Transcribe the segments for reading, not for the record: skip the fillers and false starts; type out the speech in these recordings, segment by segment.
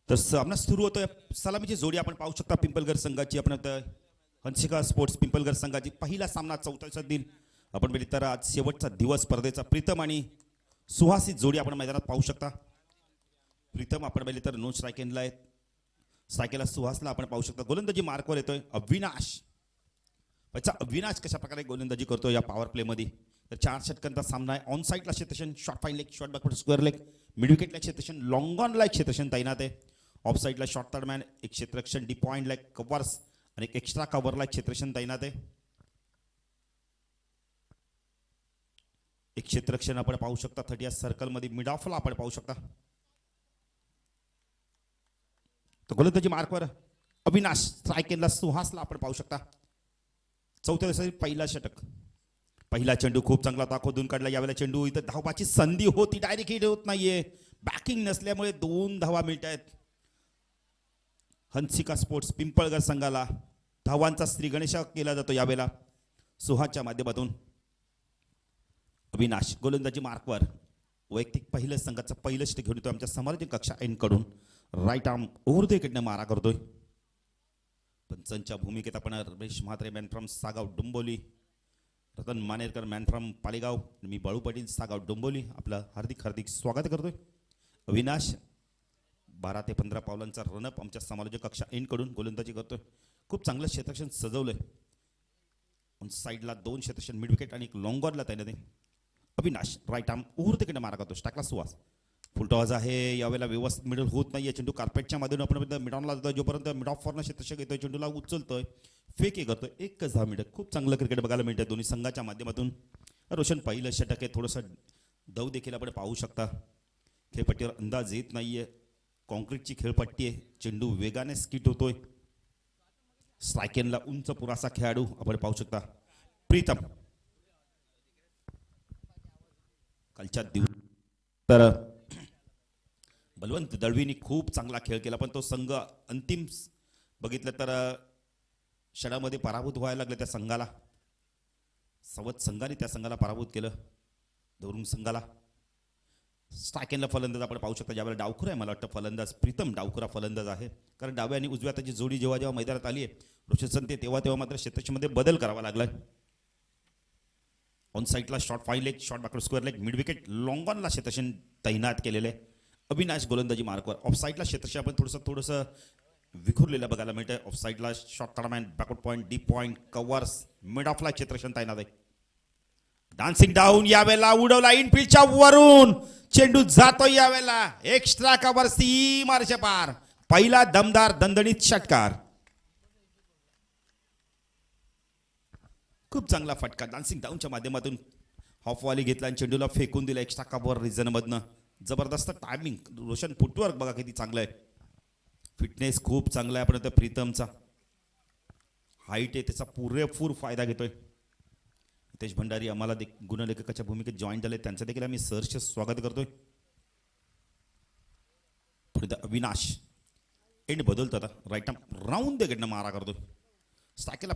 तर सामना सुरू होतोय. सलामीची जोडी आपण पाहू शकता. पिंपलगड संघाची आपण आता हंसिका स्पोर्ट्स पिंपलगड संघाची पहिला सामना 44 दिन आपण बघितलं तर आज शेवटचा दिवस स्पर्धेचा. प्रीतम आणि सुहासी जोडी आपण मैदानात पाहू शकता. प्रीतम आपण बघितलं तर नो स्ट्रायकेनला आहेत. स्ट्रायकेला सुहासला आपण पाहू शकता. गोलंदाजी मार्कवर येतोय अविनाश. अच्छा, अविनाश कशा प्रकारे गोलंदाजी करतो या पॉवर प्ले मध्ये. तर 4 षटकांचा सामना आहे. ऑन साइडला क्षेत्रक्षण, short fine leg, short backward square leg, mid विकेटला क्षेत्रक्षण, लॉंग ऑनला एक क्षेत्रक्षण तैनात आहे. ऑफ साइडला शॉर्ट थर्ड मॅन, एक क्षेत्रक्षण, डी पॉइंटला एक कव्हर्स आणि एक एक्स्ट्रा कव्हरला एक क्षेत्रक्षण तैनात आहे. एक क्षेत्रक्षण आपण पाहू शकता 30 सर्कल मध्ये. मिड ऑफला आपण पाहू शकता. तर गोलंदाजी मार्कवर अविनाश. स्ट्रायकेनला सुहासला आपण पाहू शकता. चौथ्या दिवसाची पहिला षटक. पहिला चेंडू खूप चांगला होता, खोदून काढला. यावेळेला चेंडू इथं धावपाची संधी होती, डायरेक्ट हिट होत नाहीये. बॅकिंग नसल्यामुळे 2 धावा मिळत आहेत. हंसिका स्पोर्ट्स पिंपळगड संघाला धावांचा श्री गणेश केला जातो यावेळेला सुहाच्या माध्यमातून. अविनाश गोलंदाजी मार्कवर. वैयक्तिक पहिलं संघाचं पहिलं षटक घेऊन येतो आमच्या समालोचक कक्षा एन कडून. राईट आर्म ओव्हरदेकडनं मारा करतोय. पंचांच्या भूमिकेत आपण Ramesh Mhatre man from Sagaon Dombivli, Ratan Manerkar man from Palegaon, मी बाळू पाटील सागाव डोंबोली आपलं हार्दिक हार्दिक स्वागत करतोय. अविनाश 12 ते 15 पावलांचा रनअप आमच्या समालोचक कक्षा एन कडून गोलंदाजी करतोय. खूप चांगलं क्षेत्रक्षण सजवलंय. ऑन साईडला 2 क्षेत्रक्षण, मिड विकेट आणि एक लॉंग ऑनला तैनात आहे. अविनाश राईट आर्म ओव्हरदेकडनं मारा करतो. टाकला सुहास. फुलटॉस आहे. यावेळेला व्यवस्थित मिडल होत नाहीये. चेंडू कार्पेटच्या माध्यमातून आपण मिडॉनला जातो. जोपर्यंत मिड ऑफ फॉरनं क्षेत्रक्षक येतोय, चेंडूला उचलतोय, फेक करतोय. 1 10 मिनिट खूप चांगलं क्रिकेट बघायला मिळतं दोन्ही संघाच्या माध्यमातून. रोशन पहिलं षटक आहे. थोडंसं दव देखील आपण पाहू शकता. खेळपट्टीवर अंदाज येत नाहीये. कॉन्क्रीटची खेळपट्टी आहे. चेंडू वेगाने स्किट होतोय. स्ट्रायकेनला उंच पुरासा खेळाडू आपण पाहू शकता. प्रीतम कालच्या दिवस तर बलवंत दळवींनी खूप चांगला खेळ केला, पण तो संघ अंतिम बघितलं तर षडामध्ये पराभूत व्हायला लागले. त्या संघाला सवत संघाने त्या संघाला पराभूत केलं. दोरुंग संघाला. स्ट्रायकेनला फलंदाज आपण पाहू शकता. ज्यावेळेला डावखुरा आहे मला वाटतं फलंदाज प्रीतम डावखुरा फलंदाज आहे. कारण डाव्या आणि उजव्या हाताची जोडी जेव्हा जेव्हा मैदानात आली आहे रोशन संते तेव्हा मात्र क्षेत्रक्षमध्ये बदल करावा लागलाय. ऑन साईडला short fine leg, short backward square leg, mid wicket, long ऑनला क्षेत्रक्षण तैनात केलेले आहे. अविनाश गोलंदाजी मार्कवर. ऑफ साईडला क्षेत्रक्षण आपण थोडंसं विखुरलेलं बघायला मिळतंय. ऑफ साईडला short third man, backward point, deep point, covers, mid ऑफला क्षेत्रक्षण तैनात आहे. डान्सिंग डाऊन यावेळेला उडवला इनफिल्डच्या वरून. चेंडू जातो यावेळेला एक्स्ट्रा कव्हर, सीमारेषे पार. पहिला दमदार दणदणीत षटकार. खूप चांगला फटका डान्सिंग डाऊनच्या माध्यमातून. हॉफवाली घेतला आणि चेंडूला फेकून दिला एक्स्ट्रा कव्हर रिझन मधनं. जबरदस्त टायमिंग. रोशन फुटवर्क बघा किती चांगलं आहे. फिटनेस खूप चांगला आहे. आपण आता प्रीतमचा हाईट आहे त्याचा पुरेपूर फायदा घेतोय. हितेश भंडारी आम्हाला गुणलेखकाच्या भूमिकेत जॉईन झाले, त्यांचं देखील आम्ही सहर्ष स्वागत करतोय. पुढे अविनाश एंड बदलतो आता. राईट आर्म राऊंड देकडनं मारा करतोय. स्ट्रायकेला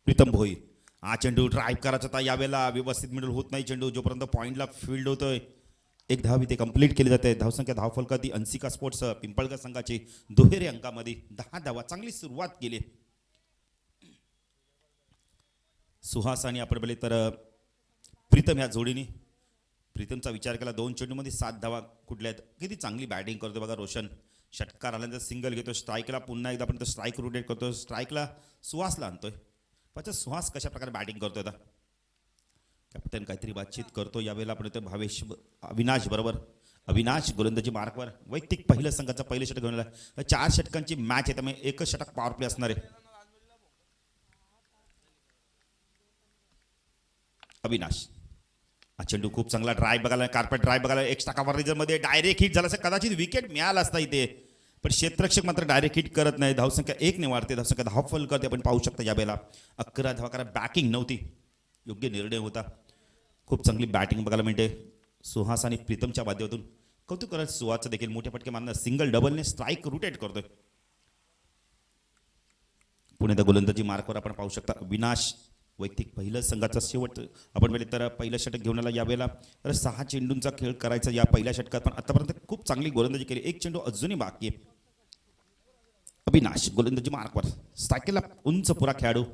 प्रीतम भोई. हा चेंडू ड्राईव्ह करायचा होता. यावेळेला व्यवस्थित मिडल होत नाही चेंडू. जोपर्यंत पॉईंटला फील्ड होतोय 1 धाव इथे कंप्लीट केली जाते. धावसंख्या धावफलकात हंसिका स्पोर्ट्स पिंपळगड संघाची दुहेरी अंकामध्ये 10 धावा. चांगली सुरुवात केली सुहास आणि आपण बोलले तर प्रीतम ह्या जोडीने. प्रीतमचा विचार केला 2 चेंडूमध्ये 7 धावा कुठल्या आहेत. किती चांगली बॅटिंग करतो बघा रोशन. षटकार आल्यानंतर सिंगल घेतो. स्ट्राईकला पुन्हा एकदा आपण स्ट्राईक रोटेट करतो. स्ट्राईकला सुहासला आणतोय. पण सुहास कशा प्रकारे बॅटिंग करतोय आता. कॅप्टन काहीतरी बातचीत करतो. यावेळेला आपण येतो भावेश अविनाश बरोबर. अविनाश गोलंदाजी मार्कवर. वैयक्तिक पहिलं संघाचा पहिलं षटक घेऊन आला. 4 षटकांची मॅच आहे त्यामुळे 1च षटक पॉवर प्ले असणार आहे. अविनाश हा चेंडू खूप चांगला ड्राईव्ह बघायला, कार्पेट ड्राईव्ह बघायला. एक्स्ट्रा कव्हर रिझन मध्ये डायरेक्ट हिट झाला असं कदाचित विकेट मिळाला असता इथे, पण क्षेत्ररक्षक मात्र डायरेक्ट हिट करत नाही. धावसंख्या 1 ने वाढते. धावसंख्या धावफल करते आपण पाहू शकता. यावेळेला 11 धावा करा. बॅकिंग नव्हती. योग्य निर्णय होता. खूप चांगली बॅटिंग बघायला मिळते सुहास आणि प्रीतमच्या माध्यमातून. कौतुक करत सुहासचं देखील मोठ्या फटके मारणार. सिंगल डबलने स्ट्राईक रोटेट करतोय. पुणे गोलंदाजी मार्कवर आपण पाहू शकता. अविनाश वैयक्तिक पहिलं संघाचा शेवट आपण वेळेत तर पहिलं षटक घेऊन आला यावेळेला तर 6 चेंडूंचा खेळ करायचा या पहिल्या षटकात, पण आतापर्यंत खूप चांगली गोलंदाजी केली. एक चेंडू अजूनही बाकी आहे. अविनाश गोलंदाजी मार्कवर, स्ट्रायकरला उंच पुरा खेळाडू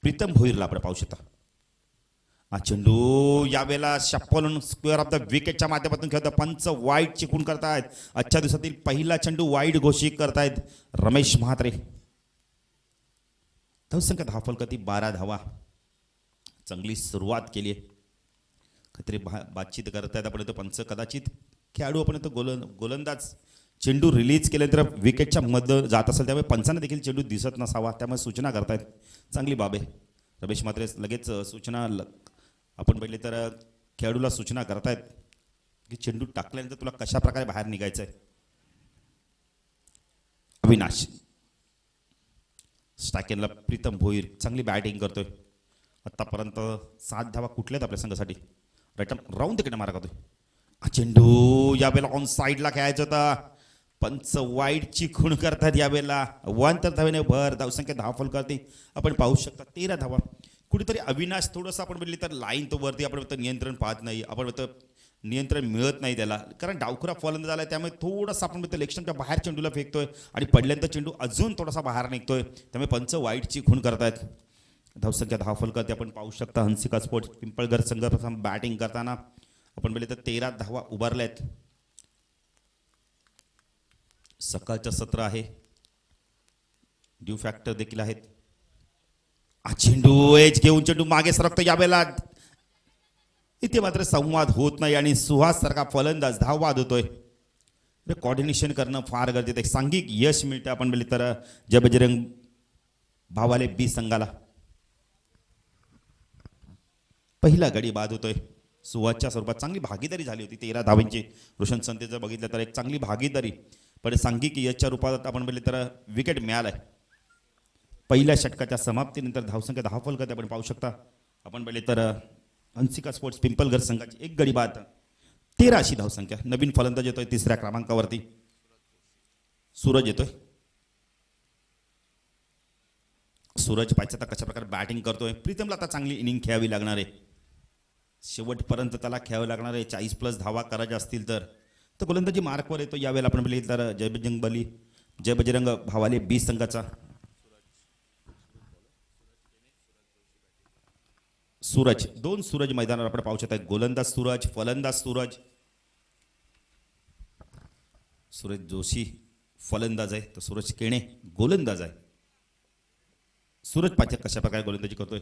प्रीतम भोईरला आपण पाहू शकता. हा चेंडू यावेळेला शप्पल स्क्वेअर ऑफ द विकेटच्या माध्यमातून खेळतो. पंच वाईड चिकून करतायत. आजच्या दिवसातील पहिला चेंडू वाईड घोषित करतायत रमेश म्हात्रे. धावसंख्या धावफलकाती 12 धावा. चांगली सुरुवात केली आहे. खत्री बातचीत करतायत आपण इथं पंच. कदाचित खेळाडू आपण इथं गोलंदाज चेंडू रिलीज केल्यानंतर विकेटच्या मध्ये जात असेल, त्यामुळे पंचांना देखील चेंडू दिसत नसावा, त्यामुळे सूचना करतायत. चांगली बाब आहे. रमेश म्हात्रे लगेच सूचना आपण पहिले तर खेळाडूला सूचना करतायत की चेंडू टाकल्यानंतर तुला कशा प्रकारे बाहेर निघायचं आहे. अविनाश स्ट्रायकरला प्रीतम भोईर चांगली बॅटिंग करतोय. आतापर्यंत 7 धावा कुठल्यात आपल्या संघासाठी. राऊंड तिकडे मारा करतोय. हा चेंडू यावेळेला ऑन साईडला खेळायचा होता. पंच वाईडची खूण करतात यावेळेला. 1 धावेने भर. धावसंख्या धावफलकाती आपण पाहू शकता 13 धावा. कुठेतरी अविनाश थोडंसं आपण म्हटलं तर लाईन तो वरती आपण नियंत्रण पाहत नाही, आपण नियंत्रण मिळत नाही त्याला, कारण डावखुरा फलंदाज झाला, त्यामुळे थोडासा आपण लेक्शनच्या बाहेर चेंडूला फेकतोय आणि पडल्यानंतर चेंडू अजून थोडासा बाहेर निघतोय, त्यामुळे पंच वाईटची खूण करतायत. धावसंख्या धावफलकात आपण पाहू शकता हंसिका स्पोर्ट्स पिंपळगर संघ बॅटिंग करताना आपण म्हटले तर 13 धावा उभारल्या आहेत. सकाळचं सत्र आहे. ड्यू फॅक्टर देखील आहेत. चेंडू एज घेऊन चेंडू मागे सरकतो यावेळेला. इथे मात्र संवाद होत नाही आणि सुहास सारखा फलंदाज धाववाद होतोय. कॉर्डिनेशन करणं फार गरजेचं आहे. सांघिक यश मिळतं आपण बोलले तर जय बजरंग भावाले बी संघाला. पहिला गडी बाद होतोय. सुहासच्या स्वरूपात चांगली भागीदारी झाली होती 13 धावांची. रोशन संतेचं बघितलं तर एक चांगली भागीदारी, पण सांघिक यशच्या रूपात आपण बोलले तर विकेट मिळालाय. पहिल्या षटकाच्या समाप्तीनंतर धावसंख्या धावफलकात आपण पाहू शकता आपण बोलले तर हंसिका स्पोर्ट्स पिंपलगर संघाची एक गडी बाद. 13 अशी धावसंख्या. नवीन फलंदाज येतोय 3ऱ्या क्रमांकावरती. सूरज येतोय. सूरज पाहिजे तर कशा प्रकारे बॅटिंग करतोय. प्रीतमला आता चांगली इनिंग खेळावी लागणार आहे. शेवटपर्यंत त्याला खेळावं लागणार आहे. 40+ धावा करायच्या असतील तर गोलंदाजी मार्कवर येतो. यावेळेला आपण बोलले तर जय बजरंग भावाले बी संघाचा सूरज. 2 सूरज मैदानावर आपण पाहू शकता. गोलंदाज सूरज, फलंदाज सूरज. सूरज जोशी फलंदाज आहे, तर सूरज केणे गोलंदाज आहे. सूरज पाहिजे कशा प्रकारे गोलंदाजी करतोय.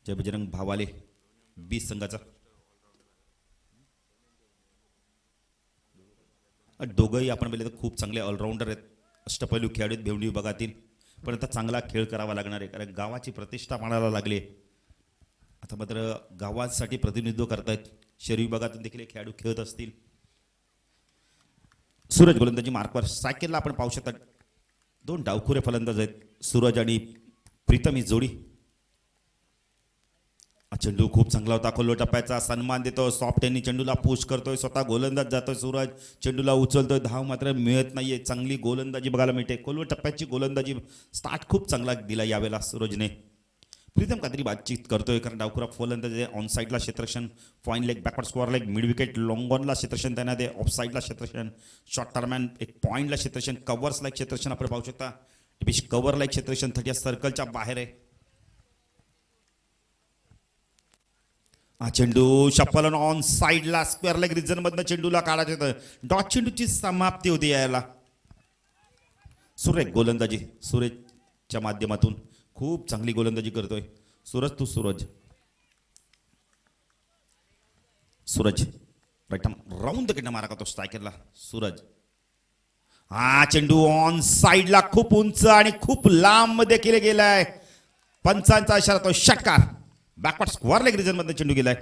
जय बजरंग भावाले बी संघाचा. दोघंही आपण बोलले तर खूप चांगले ऑलराऊंडर आहेत. अष्टपैलू खेळाडू आहेत भिवंडी विभागातील, पण आता चांगला खेळ करावा लागणार आहे, कारण गावाची प्रतिष्ठा मानायला लागली. आता मात्र गावासाठी प्रतिनिधित्व करतायत. शहरी विभागातून देखील हे खेळाडू खेळत असतील. सूरज गोलंदाजी मार्कवर. सायकलला आपण पाहू शकता 2 डावखुरे फलंदाज आहेत, सूरज आणि प्रीतम ही जोडी. चेंडू खूप चांगला होता. खोलो टप्प्याचा सन्मान देतो. सॉफ्ट यांनी चेंडूला पुश करतोय. स्वतः गोलंदाज जातोय. सूरज चेंडूला उचलतोय. धाव मात्र मिळत नाहीये. चांगली गोलंदाजी बघायला मिळते. खोलो टप्प्याची गोलंदाजी स्टार्ट खूप चांगला दिला यावेळेला सूरजने. प्रीतम काहीतरी बातचीत करतोय, कारण डावखुरा फलंदाज ऑन साईडला क्षेत्ररक्षण, fine leg, backward square leg, mid wicket, long ऑनला क्षेत्ररक्षण त्यांना दे, ऑफ साईडला क्षेत्ररक्षण, शॉर्ट टर्मॅन एक पॉईंटला क्षेत्ररक्षण, कव्हर्स लाईक क्षेत्ररक्षण आपण पाहू शकता. कव्हर लाईक क्षेत्ररक्षण 30 सर्कलच्या बाहेर आहे. चेंडू शफल ऑन साईडला स्क्वेअर लेग रिजन मधनं चेंडूला काढायचं. डॉट चेंडूची समाप्ती होती यायला. सुरेख गोलंदाजी सूरजच्या माध्यमातून. खूप चांगली गोलंदाजी करतोय सूरज. तू सूरज राऊंड कडनं मारा करतो स्ट्रायकरला सूरज. चेंडू ऑन साईडला खूप उंच आणि खूप लांब देखील गेलाय. पंचांचा इशारा तो षटकार. बॅकवर्ड स्क्वेअर लेग रिजन मध्ये चेंडू गेलाय.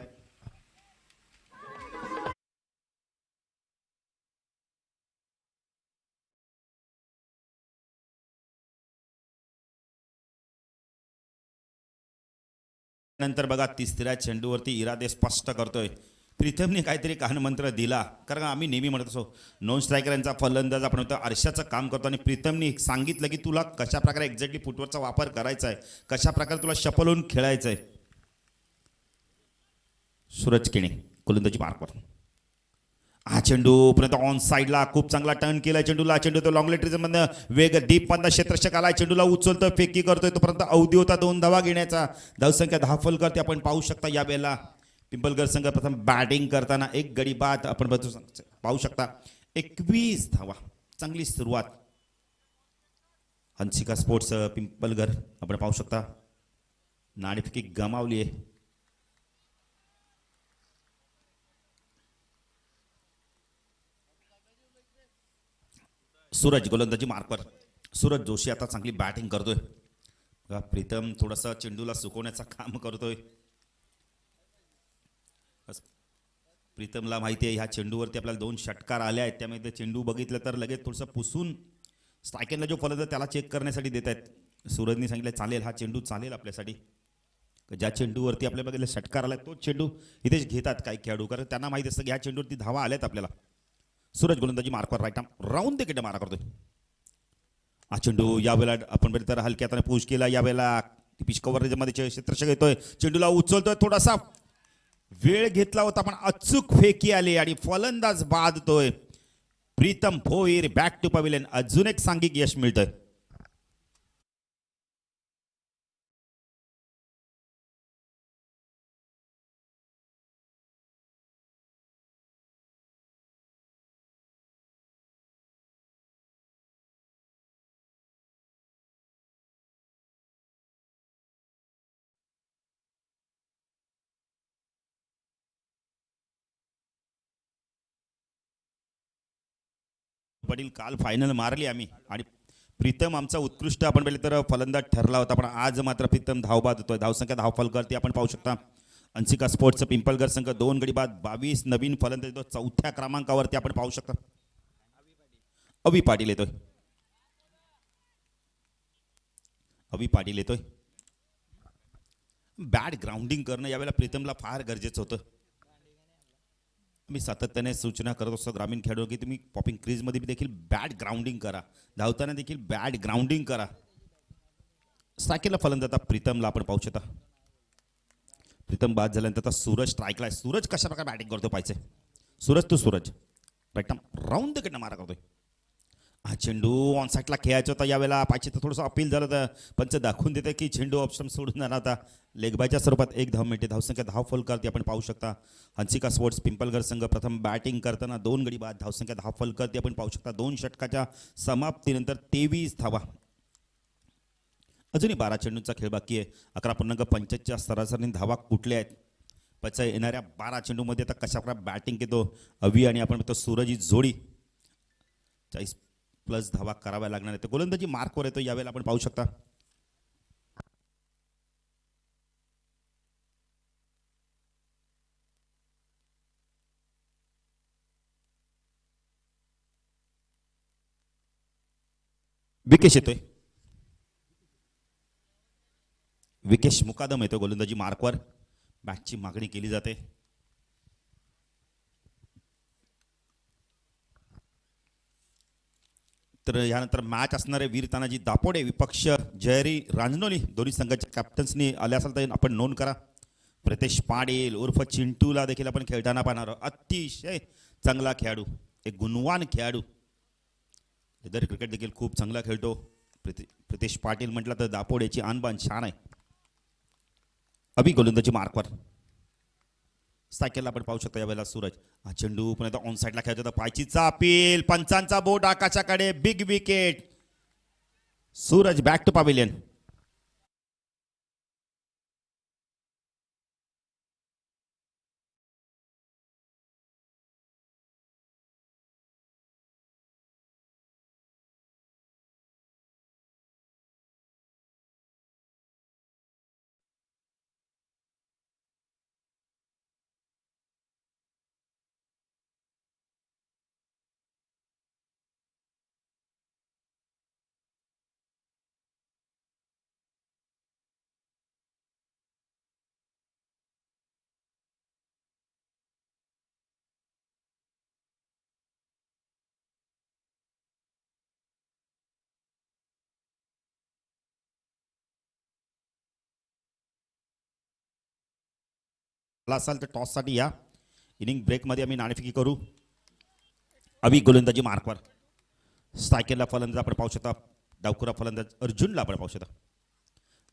नंतर बघा 3ऱ्या चेंडूवरती इरादे स्पष्ट करतोय. प्रीतमने काहीतरी कानमंत्र दिला, कारण आम्ही नेहमी म्हणत असो नॉन स्ट्रायकरांचा फलंदाज आपण म्हणतो आरशाचं काम करतो, आणि प्रीतमने सांगितलं की तुला कशा प्रकारे एक्झॅक्टली फुटवर्कचा वापर करायचा आहे, कशा प्रकारे तुला शपल होऊन खेळायचं आहे. सूरज केणे गोलंदाजी मार्कवर. हा चेंडू पर्यंत ऑन साईडला खूप चांगला टर्न केलाय चेंडूला. चेंडू तो लॉंग लेटरीज मधनं वेग डीप मधनं क्षेत्ररक्षक आलाय, चेंडूला उचलतोय, फेकी करतोय, तोपर्यंत अवधी होता 2 धावा घेण्याचा. धावसंख्या 10 फलक आपण पाहू शकता. या वेळेला पिंपलगर संघ प्रथम बॅटिंग करताना एक गडी बाद आपण पाहू शकता. 21 धावा, चांगली सुरुवात. हंसिका स्पोर्ट्स पिंपलगर आपण पाहू शकता नाणेफेकी गमावली आहे. सूरज गोलंदाजी मार्कवर. सूरज जोशी आता चांगली बॅटिंग करतोय. प्रीतम थोडासा चेंडूला सुकवण्याचं काम करतोय. प्रीतमला माहिती आहे ह्या चेंडूवरती आपल्याला 2 षटकार आले आहेत, त्यामुळे ते चेंडू बघितलं तर लगेच थोडंसं पुसून स्ट्रायकरला जो फलंदाज त्याला चेक करण्यासाठी देत आहेत. सूरजने सांगितलं चालेल, हा चेंडू चालेल आपल्यासाठी. ज्या चेंडूवरती आपल्या बघितलं षटकार आला तोच चेंडू इथेच घेतात काही खेळाडू, कारण त्यांना माहिती असतं की ह्या चेंडूवरती धावा आल्यात आपल्याला. सूरज गोलंदाजी मार्कवर राईट आर्म राऊंड द मारा करतोय. हा चेंडू यावेळेला आपण तर हलक्या हाताने पुश केला. यावेळेला पिच कव्हरेजमध्ये क्षेत्ररक्षक येतोय, चेंडूला उचलतोय, थोडासा वेळ घेतला होता पण अचूक फेकी आली आणि फलंदाज बादतोय. Pritam Bhoir back to pavilion. अजून एक सांघिक यश मिळतंय. वडील काल फायनल मारली आम्ही आणि प्रीतम आमचा उत्कृष्ट आपण पहिले तर फलंदाज ठरला होता, पण आज मात्र प्रीतम धावबाद होतोय. धावसंख्या 10 फलकावरती आपण पाहू शकता. अंशिका स्पोर्ट्सचा पिंपलगर संघ 2 गडी बाद 22 नवीन फलंदाज येतो. 4थ्या क्रमांकावरती आपण पाहू शकता अवी पाटील येतोय. अवी पाटील येतोय. बॅट ग्राउंडिंग करणं यावेळेला प्रीतमला फार गरजेचं होतं. मी सातत्याने सूचना करत असतो ग्रामीण खेळाडू की तुम्ही पॉपिंग क्रीजमध्ये देखील बॅट ग्राउंडिंग करा, धावताना देखील बॅट ग्राउंडिंग करा. स्ट्रायकरला फलंदाज प्रीतमला आपण पाहू शकता. प्रीतम बाद झाल्यानंतर आता सूरज स्ट्राईकला आहे. सूरज कशा प्रकारे बॅटिंग करतो पाहिजे. सूरज राईट राऊंड कडनं मारा करतोय. हा चेंडू ऑन साईडला खेळायचा होता. यावेळेला पाहिजे तर थोडंसं अपील झालं तर पंच दाखवून देते की चेंडू ऑप्शन सोडून जाणार होता. लेगबायच्या स्वरूपात 1 धाव मिळते. धावसंख्या 10 फलकावरती आपण पाहू शकता. हंसिका स्पोर्ट्स पिंपलगर संघ प्रथम बॅटिंग करताना 2 गडी बाद. धावसंख्या 10 फलकावरती आपण पाहू शकता. 2 षटकाच्या समाप्तीनंतर 23 धावा. अजूनही 12 चेंडूंचा खेळ बाकी आहे. 11.25च्या सरासरी धावा कुठल्या आहेत. पचा येणाऱ्या 12 चेंडूमध्ये आता कशा प्रकारे बॅटिंग घेतो अवी आणि आपण म्हणतो सूरज ही जोडी 40+ धावा कराव्या लागणार आहेत. गोलंदाजी मार्कवर येतो. यावेळेला आपण पाहू शकता विकेश येतोय. विकेश मुकादम येतो गोलंदाजी मार्कवर. बॅटची मागणी केली जाते. तर यानंतर मॅच असणारे वीर तानाजी दापोडे विपक्ष जयरी रांजनोली दोन्ही संघाच्या कॅप्टन्सनी आले असाल तर आपण नोंद करा. प्रितेश पाटील उर्फ चिंटूला देखील आपण खेळताना पाहणार. अतिशय चांगला खेळाडू, एक गुणवान खेळाडू. इधर क्रिकेट देखील खूप चांगला खेळतो. प्रितेश पाटील म्हटलं तर दापोडेची आणबाण छान आहे. अभि गोलंदाजी मार्कवर. सायकलला आपण पाहू शकतो यावेळेला सूरज. हा चेंडू पण ऑन साईडला खेळत होता. पायचीचा अपील, पंचांचा बोट आकाशाकडे. Big wicket. Suraj back to pavilion. असाल तर टॉससाठी या. इनिंग ब्रेकमध्ये आम्ही नाणेफेकी करू. अवी गोलंदाजी मार्कवर. स्ट्रायकरला फलंदाज आपण पाहू शकता. डावखुरा फलंदाज अर्जुनला आपण पाहू शकता.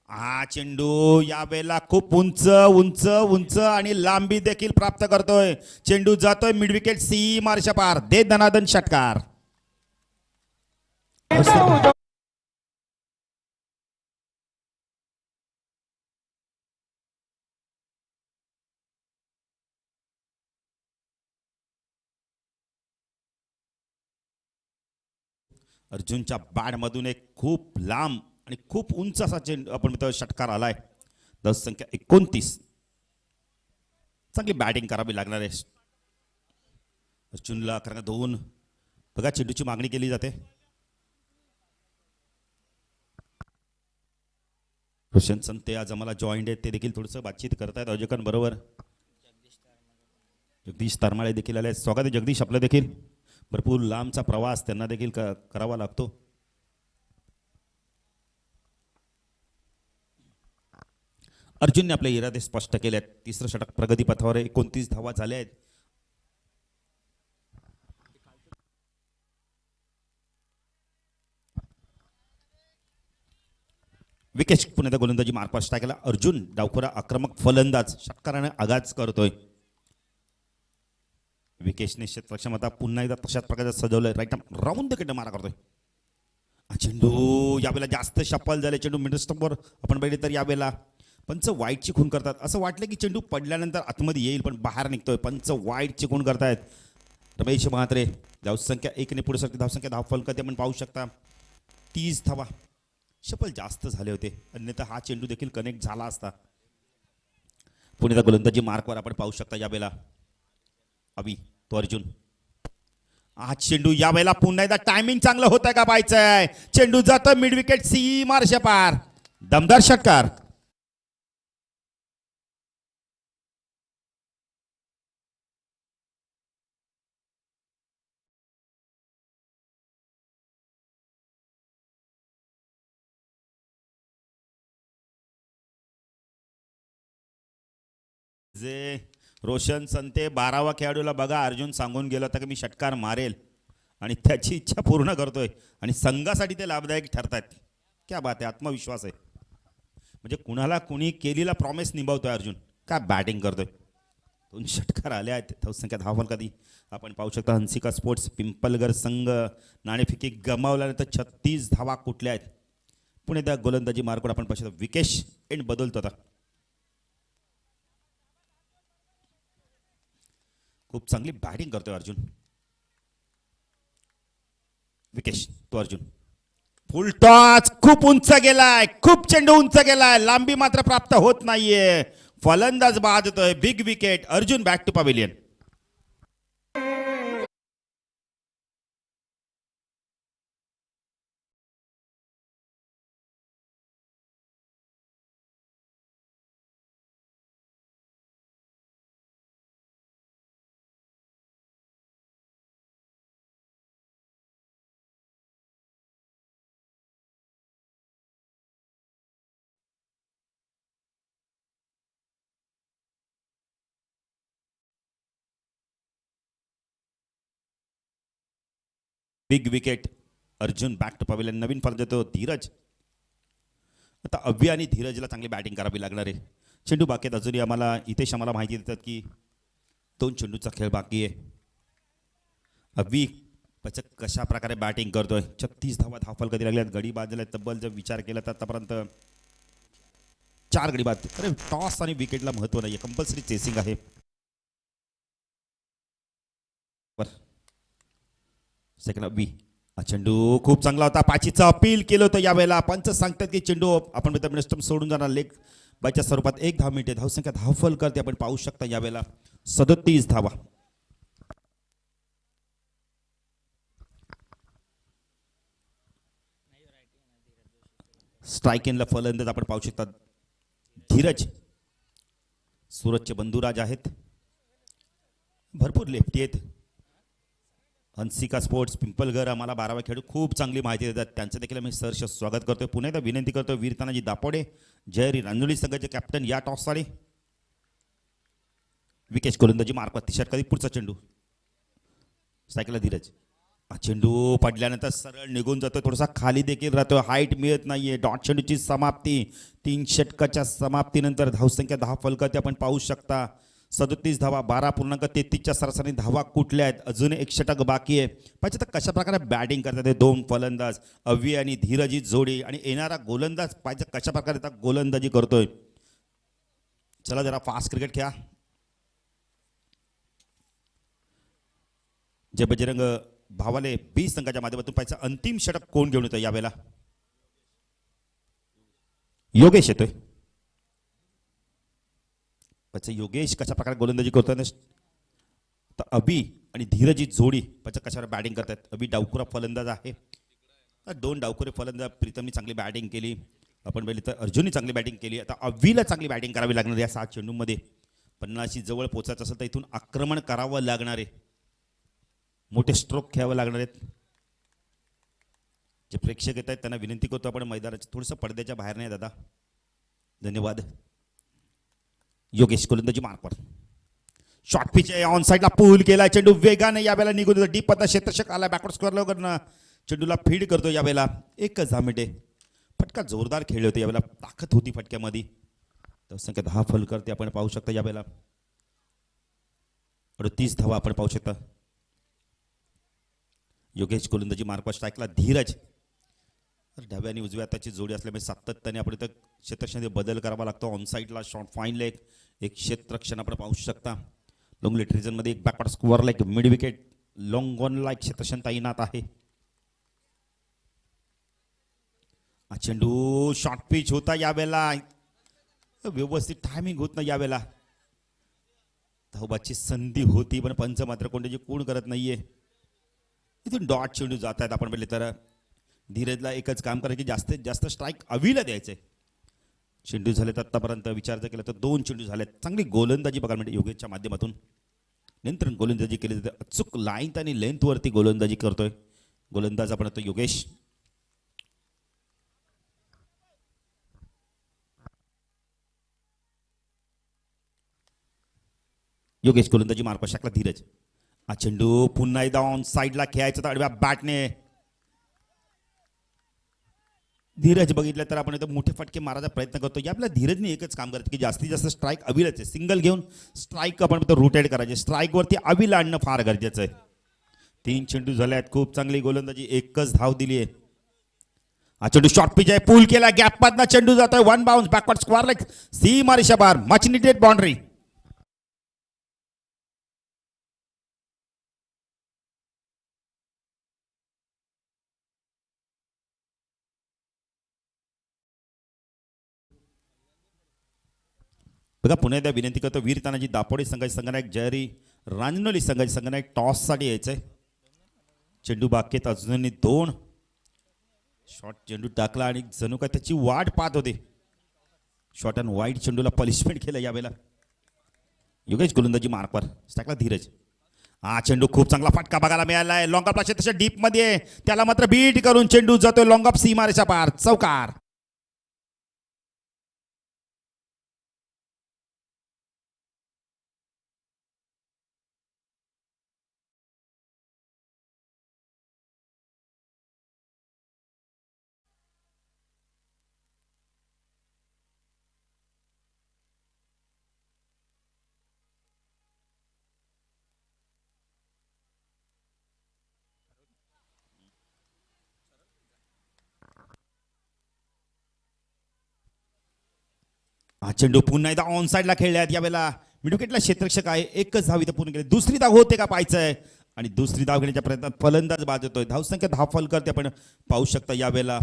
हा चेंडू यावेळेला खूप उंच उंच उंच आणि लांबी देखील प्राप्त करतोय. चेंडू जातोय मिड विकेट सी मार्शा पार. दे धनादन षटकार. अर्जुनच्या बॅटमधून एक खूप लांब आणि खूप उंच असा चेंडू आपण म्हणतो षटकार आलाय. धाव संख्या 29. चांगली बॅटिंग करावी लागणार आहे अर्जुनला, कारण 2 बघा चेंडूची मागणी केली जाते. रोशन संते आज आम्हाला जॉईंट आहेत, ते देखील थोडंसं बातचीत करतायत अजयकांबरोबर. जगदीश तारमाळे देखील आले. स्वागत आहे जगदीश आपलं देखील. भरपूर लांबचा प्रवास त्यांना देखील करावा लागतो. अर्जुनने आपले इरादे स्पष्ट केले आहेत. तिसरं षटक प्रगतीपथावर. 29 धावा झाल्या आहेत. विकेश पुण्याचा गोलंदाजी मार्कवर. स्ट्रायकरला अर्जुन. डावखुरा आक्रमक फलंदाज षटकाराने आगाज करतोय. विकेशने क्षेत्ररक्षण आता पुन्हा एकदा तशाच प्रकारचं सजवलंय. राईट राऊंड कडे मारा करतोय. चेंडू यावेळेला जास्त शफल झाले. चेंडू मिडल स्टंपवर आपण बघितले तर यावेळेला पंच वाईटची खून करतात. असं वाटलं की चेंडू पडल्यानंतर आतमध्ये येईल पण बाहेर निघतोय. पंच वाईटची खून करतायत. रमेश म्हात्रे. धावसंख्या 1 ने पुढे सरते. धावसंख्या 10 फलक आपण पाहू शकता. 30 धावा. शफल जास्त झाले होते, अन्यथा हा चेंडू देखील कनेक्ट झाला असता. पुण्याचा गोलंदाजी मार्कवर आपण पाहू शकता यावेळेला अवी तो अर्जुन. आज चेंडू यावेळेला पुन्हा एकदा टायमिंग चांगलं होतंय का पाहायचंय. चेंडू जातं मिड विकेट सी मार्शा पार. दमदार षटकार. जे रोशन संते 12वा खेळाडूला बघा अर्जुन सांगून गेला होता की मी षटकार मारेल आणि त्याची इच्छा पूर्ण करतोय आणि संघासाठी ते लाभदायक ठरतात. क्या बात आहे. आत्मविश्वास आहे. म्हणजे कुणाला कुणी केलेला प्रॉमिस निभावतोय अर्जुन. काय बॅटिंग करतोय. 2 षटकार आले आहेत. धावसंख्या 10 फलकादी आपण पाहू शकता. हंसिका स्पोर्ट्स पिंपलगर संघ नाणेफेकी गमावल्यानंतर 36 धावा कुठल्या आहेत. पुणे त्या गोलंदाजी मार्कवर आपण पाहू शकता. विकेश एंड बदलतो आता. खूप चांगली बॅटिंग करतोय अर्जुन. विकेश तो अर्जुन. फुल टॉच. खूप उंच गेलाय. खूप चेंडू उंच गेलाय. लांबी मात्र प्राप्त होत नाहीये. फलंदाज बाद होतोय. Big wicket. Arjun back to pavilion. Big wicket. Arjun back to pavilion. नवीन फलंदाज तो धीरज. आता अव्य आणि धीरजला चांगली बॅटिंग करावी लागणार आहे. चेंडू बाकी आहेत अजूनही. आम्हाला इथेच आम्हाला माहिती देतात की 2 चेंडूचा खेळ बाकी आहे. अव्वी पचक कशा प्रकारे बॅटिंग करतोय. 36 धावा 10 फलकादी लागल्यात. गडी बाद झाल्यात. तब्बल जर विचार केला तर आतापर्यंत 4 गडी बाद. अरे टॉस आणि विकेटला महत्व नाही. कंपल्सरी चेसिंग आहे. सेकंड अव्वी. चेंडू खूप चांगला होता. पाचीचं अपील केलं होतं यावेळेला. पंच सांगतात की चेंडू आपण मिडस्टम सोडून जाणार. लेग बायच्या स्वरूपात 1 धाव मिळते. धावसंख्या 10 फल करते आपण पाहू शकता यावेळेला 37 धावा. स्ट्राईक एनला फलंदाज आपण पाहू शकता धीरज. सुरतचे बंधुराज आहेत. भरपूर लेफ्टी आहेत. हंसिका स्पोर्ट्स पिंपलघर आम्हाला 12वा खेळाडू खूप चांगली माहिती देतात. त्यांचं देखील आम्ही सहर्ष स्वागत करतोय. पुन्हा एकदा विनंती करतोय वीर तानाजी दापोडे जयरी रांजोळी संघाचे कॅप्टन या टॉससाठी. विकेश गोलंदाजी मार्कवर ती षटकारी पुढचा चेंडू स्ट्राईकला धीरज. चेंडू पडल्यानंतर सरळ निघून जातो, थोडासा खाली देखील राहतो, हाईट मिळत नाहीये. डॉट चेंडूची समाप्ती 3 षटकाच्या समाप्तीनंतर धावसंख्या 10 फलकात आपण पाहू शकता. 37 धावा, 12.33च्या सरासरी धावा कुठल्या आहेत. अजून एक षटक बाकी आहे. पाहिजे तर कशा प्रकारे बॅटिंग करतात हे दोन फलंदाज, अव्वी आणि धीरजी जोडी. आणि येणारा गोलंदाज पाहिजे कशा प्रकारे त्या गोलंदाजी करतोय. चला जरा फास्ट क्रिकेट खेळा. जे बजरंग भावाले 20 संघाच्या माध्यमातून पाहिजे अंतिम षटक कोण घेऊन येतो यावेळेला. योगेश येतोय. योगेश कशा प्रकारे गोलंदाजी करतोय. तर अभि आणि धीरजी जोडी पाहिजे कशावर बॅटिंग करतात. अभि डावखुरा फलंदाज आहे. 2 डावखुरे फलंदाज. प्रीतमनी चांगली बॅटिंग केली, आपण बघितलं तर अर्जुननी चांगली बॅटिंग केली. आता अव्वीला चांगली बॅटिंग करावी लागणार या 7 चेंडूमध्ये. 50 जवळ पोचायचं असेल तर इथून आक्रमण करावं लागणार आहे, मोठे स्ट्रोक खेळावं लागणार आहेत. जे प्रेक्षक येत आहेत त्यांना विनंती करतो आपण मैदानाच्या थोडंसं पडद्याच्या बाहेर नाही दादा. धन्यवाद. योगेश गोलंदाजी मार्कवर शॉर्ट पिच आहे, ऑन साईडला पूल केला. चेंडू वेगाने यावेळेला निघून येतो. डीप पता क्षेत्ररक्षक आला, बॅकवर्ड स्क्वेअर लवकर चेंडूला फीड करतो यावेळेला. एकच धामिटे. फटका जोरदार खेळले होते यावेळेला, ताकद होती फटक्यामध्ये. संख्या 10 फलकर ते आपण पाहू शकता यावेळेला. 38 धावा आपण पाहू शकता. योगेश गोलंदाजी मार्कवर स्ट्राईकला धीरज. डाव्या आणि उजव्या हाताची जोडी असल्यामुळे सातत्याने आपण इथं क्षेत्ररक्षणामध्ये बदल करावा लागतो. ऑन साईडला शॉर्ट फाईन लेग, एक क्षेत्ररक्षण आपण पाहू शकता. लॉंग लेट रिजनमध्ये एक backward square leg, mid wicket, long on like क्षेत्ररक्षण तैनात आहे. चेंडू शॉर्ट पिच होता यावेळेला, व्यवस्थित टायमिंग होत नाही यावेळेला. धावबाची संधी होती पण पंच मात्र कोणत्याची कोण करत नाहीये. इथून डॉट चेंडू जात आहेत. आपण बघितलं तर धीरजला एकच काम करायचं की जास्तीत जास्त स्ट्राईक अवीला द्यायचंय. चेंडू झालेत आतापर्यंत विचार जर केला तर 2 चेंडू झालेत. चांगली गोलंदाजी बघायला मिळते योगेशच्या माध्यमातून. नंतर गोलंदाजी केली जाते, अचूक लाईन आणि लेंथवरती गोलंदाजी करतोय गोलंदाज आपण तो योगेश. योगेश गोलंदाजी मार्कवर शकला धीरज. चेंडू पुन्हा एकदा ऑन साईडला खेळायचा तर आडव्या बॅटने. धीरज बघितलं तर आपण इथं मोठे फटके मारायचा प्रयत्न करतो. आपल्या धीरजने एकच काम करते की जास्तीत जास्त स्ट्राईक अविलाच आहे. सिंगल घेऊन स्ट्राईक आपण रोटेट करायचे. स्ट्राईकवरती अविला आणणं फार गरजेचं आहे. 3 चेंडू झाले आहेत. खूप चांगली गोलंदाजी, एकच धाव दिली आहे. चेंडू शॉर्ट पिच आहे, पूल केला, गॅप मधला चेंडू जातोय. 1 बाउन्स, बॅकवर्ड स्क्वेअर लेग, सीमा रेषा बार, मच निडेड बाउंड्री. बघा पुन्हा एकदा विनंती करतो, वीर तानाजी दापोडे संघाचे संघनायक, जयरी रांजनोली संघाचे संघनायक टॉससाठी यायचंय. चेंडू बाकीत अजूनही 2 शॉट. चेंडू टाकला आणि जणू काय त्याची वाट पाहत होते. शॉर्ट अँड वाईड चेंडूला पनिशमेंट केलं यावेळेला. योगेश गोलंदाजी मार्कवर टाकला धीरज. चेंडू खूप चांगला फटका बघायला मिळाला आहे. लॉंग ऑफला क्षेत्र डीप मध्ये, त्याला मात्र बीट करून चेंडू जातोय लॉंग ऑफ सीमारेषा पार, चौकार. चेंडू पुन्हा एकदा ऑन साईडला खेळले आहेत यावेळेला. मिडविकेटला क्षेत्ररक्षक आहे, एकच धाव इथं पूर्ण केली. दुसरी धाव होते का पाहायचंय आणि दुसरी धाव घेण्याच्या प्रयत्नात फलंदाज बाद होतोय. धावसंख्या 10 फलकर आपण पाहू शकता यावेळेला.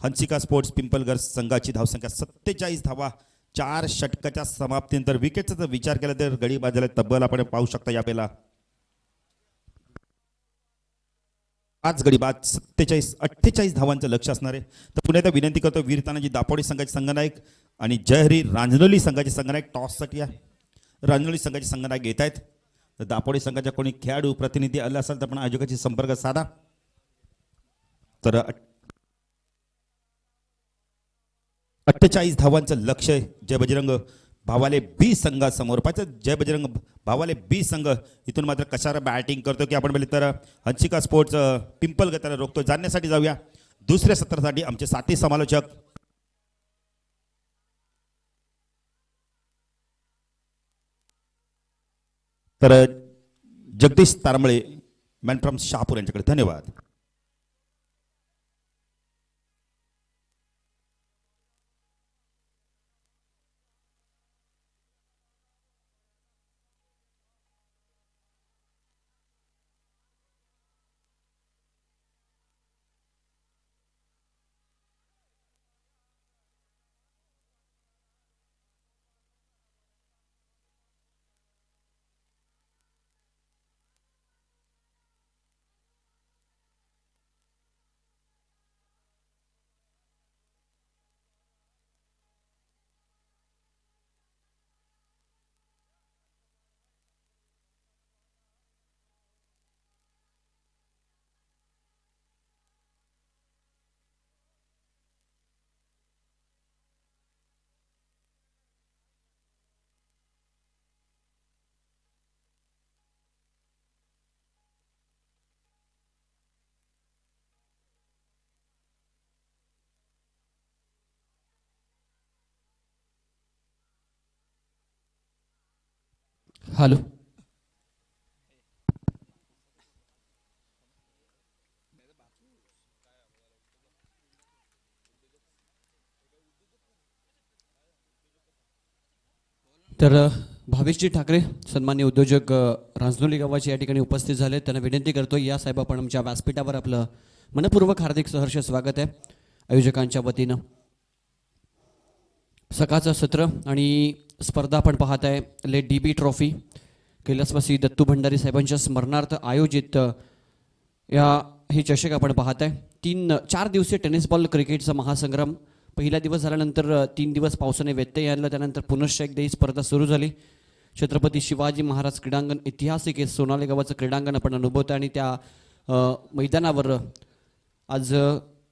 हंसिका स्पोर्ट्स पिंपलगड संघाची धावसंख्या 47 धावा 4 षटकाच्या समाप्तीनंतर. विकेटचा जर विचार केला तर गडी बाजूला तब्बल आपण पाहू शकता यावेळेला. 5 गडी बाद 48 धावांचं लक्ष असणार आहे. तर पुन्हा एकदा विनंती करतो, वीर तानाजी दापोडे संघाचे संघनायक आणि जयहरी रांजनोली संघाचे संघनायक टॉससाठी आहे. रांजनोली संघाचे संघनायक येत आहेत. तर दापोडे संघाच्या कोणी खेळाडू प्रतिनिधी आला असेल तर आपण आयोजकाशी संपर्क साधा. तर 48 धावांचं लक्ष जय बजरंग भावाले बी संघासमोर पाहिजे जय बजरंग भावाले बी संघ इथून मात्र कशाला बॅटिंग करतो की आपण तर हंसिका स्पोर्ट्स पिंपल गटाला रोखतो. जाण्यासाठी जाऊया दुसऱ्या सत्रासाठी आमचे साथी समालोचक. तर जगदीश तारमळे मॅन फ्रॉम शहापूर यांच्याकडे धन्यवाद. हॅलो. तर भावेशजी ठाकरे सन्मान्य उद्योजक रांजनोली गावाचे या ठिकाणी उपस्थित झाले. त्यांना विनंती करतो या साहेब आपण आमच्या व्यासपीठावर आपलं मनपूर्वक हार्दिक सहर्ष स्वागत आहे आयोजकांच्या वतीनं. सकाळचं सत्र आणि स्पर्धा आपण पाहत आहे लेट DB ट्रॉफी कैलासवासी दत्तू भंडारी साहेबांच्या स्मरणार्थ आयोजित हे चषक आपण पाहत आहे. 4 दिवसीय टेनिस बॉल क्रिकेटचा महासंग्राम. पहिला दिवस झाल्यानंतर 3 दिवस पावसाने व्यत्यय आणला. त्यानंतर पुनश्च एकदा ही स्पर्धा सुरू झाली. छत्रपती शिवाजी महाराज क्रीडांगण ऐतिहासिक हे सोनाली गावाचं क्रीडांगण आपण अनुभवतो आणि त्या मैदानावर आज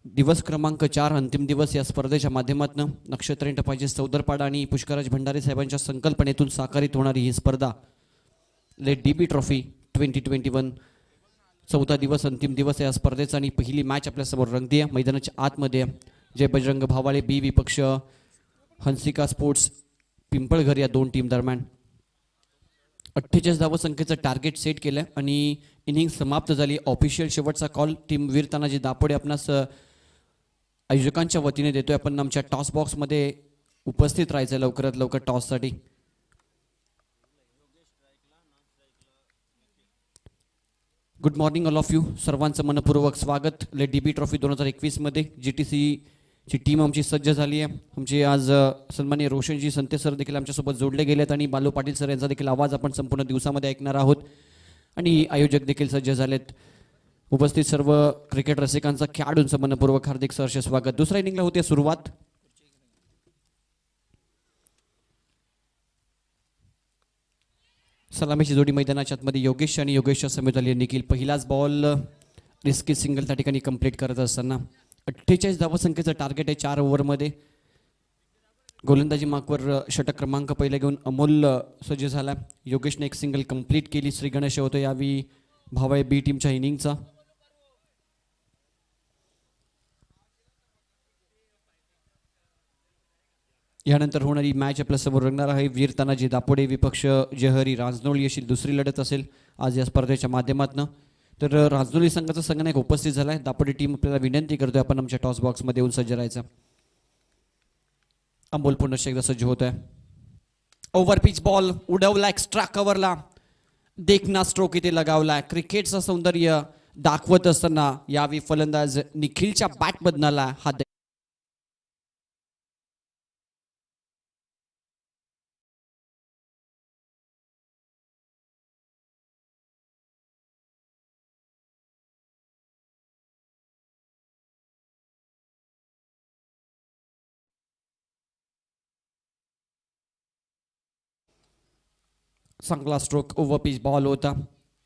दिवस क्रमांक 4 अंतिम दिवस या स्पर्धेच्या माध्यमातून नक्षत्र टपाचे सौदरपाडा आणि पुष्कराज भंडारी साहेबांच्या संकल्पनेतून साकारित होणारी ही स्पर्धा लेट DB ट्रॉफी 2021 4था दिवस अंतिम दिवस या स्पर्धेचा आणि पहिली मॅच आपल्यासमोर रंगती आहे. मैदानाच्या आतमध्ये जय बजरंग भावाळे बी विपक्ष हंसिका स्पोर्ट्स पिंपळघर या 2 टीम दरम्यान 48 धावसंख्येचं टार्गेट सेट केलं आणि इनिंग समाप्त झाली. ऑफिशियल शेवटचा कॉल टीम वीर तानाजी दापोडे आपणास आयोजकांच्या वतीने देतोय. आपण आमच्या टॉस बॉक्समध्ये उपस्थित राहायचं लवकरात लवकर टॉससाठी. Good morning all of you. सर्वांचं मनपूर्वक स्वागत लेट DB ट्रॉफी 2021 मध्ये. GTC ची टीम आमची सज्ज झाली आहे. आमचे आज सन्माननीय रोशनजी संते सर देखील आमच्यासोबत जोडले गेलेत आणि बालू पाटील सर यांचा देखील आवाज आपण संपूर्ण दिवसामध्ये ऐकणार आहोत आणि आयोजक देखील सज्ज झालेत. उपस्थित सर्व क्रिकेट रसिकांचा खेळाडूंचं मनपूर्वक हार्दिक सहर्ष स्वागत. दुसऱ्या इनिंगला होते सुरुवात. सलामीची जोडी मैदानाच्या आतमध्ये योगेश आणि योगेशच्या समेत आली निखिल. पहिलाच बॉल रिस्की सिंगल त्या ठिकाणी कंप्लीट करत असताना 48 धावसंख्येचं टार्गेट आहे 4 ओव्हरमध्ये. गोलंदाजी मार्कवर षटक क्रमांक पहिला घेऊन अमोल सज्ज झाला. योगेशने एक सिंगल कंप्लीट केली. श्री गणेश होतो यावेळी भावाळे बी टीमच्या इनिंगचा. यानंतर होणारी मॅच आपल्यासमोर रंगणार आहे वीर तानाजी दापोडे विपक्ष जयहरी रांजनोळी अशी दुसरी लढत असेल आज या स्पर्धेच्या माध्यमातून. तर रांजनोळी संघाचा संघनायक उपस्थित झाला आहे. दापोडे टीम आपल्याला विनंती करतोय आपण आमच्या टॉस बॉक्समध्ये येऊन सज्ज राहायचं. अंबोल पुनश्च एकदा सज्ज होत आहे. ओव्हर पिच बॉल उडवला एक्स्ट्रा कव्हरला. देखना स्ट्रोक इथे लगावला. क्रिकेटचं सौंदर्य दाखवत असताना यावेळी फलंदाज निखिलच्या बॅटमधून आला हा. चांगला स्ट्रोक ओव्हर पिच बॉल होता.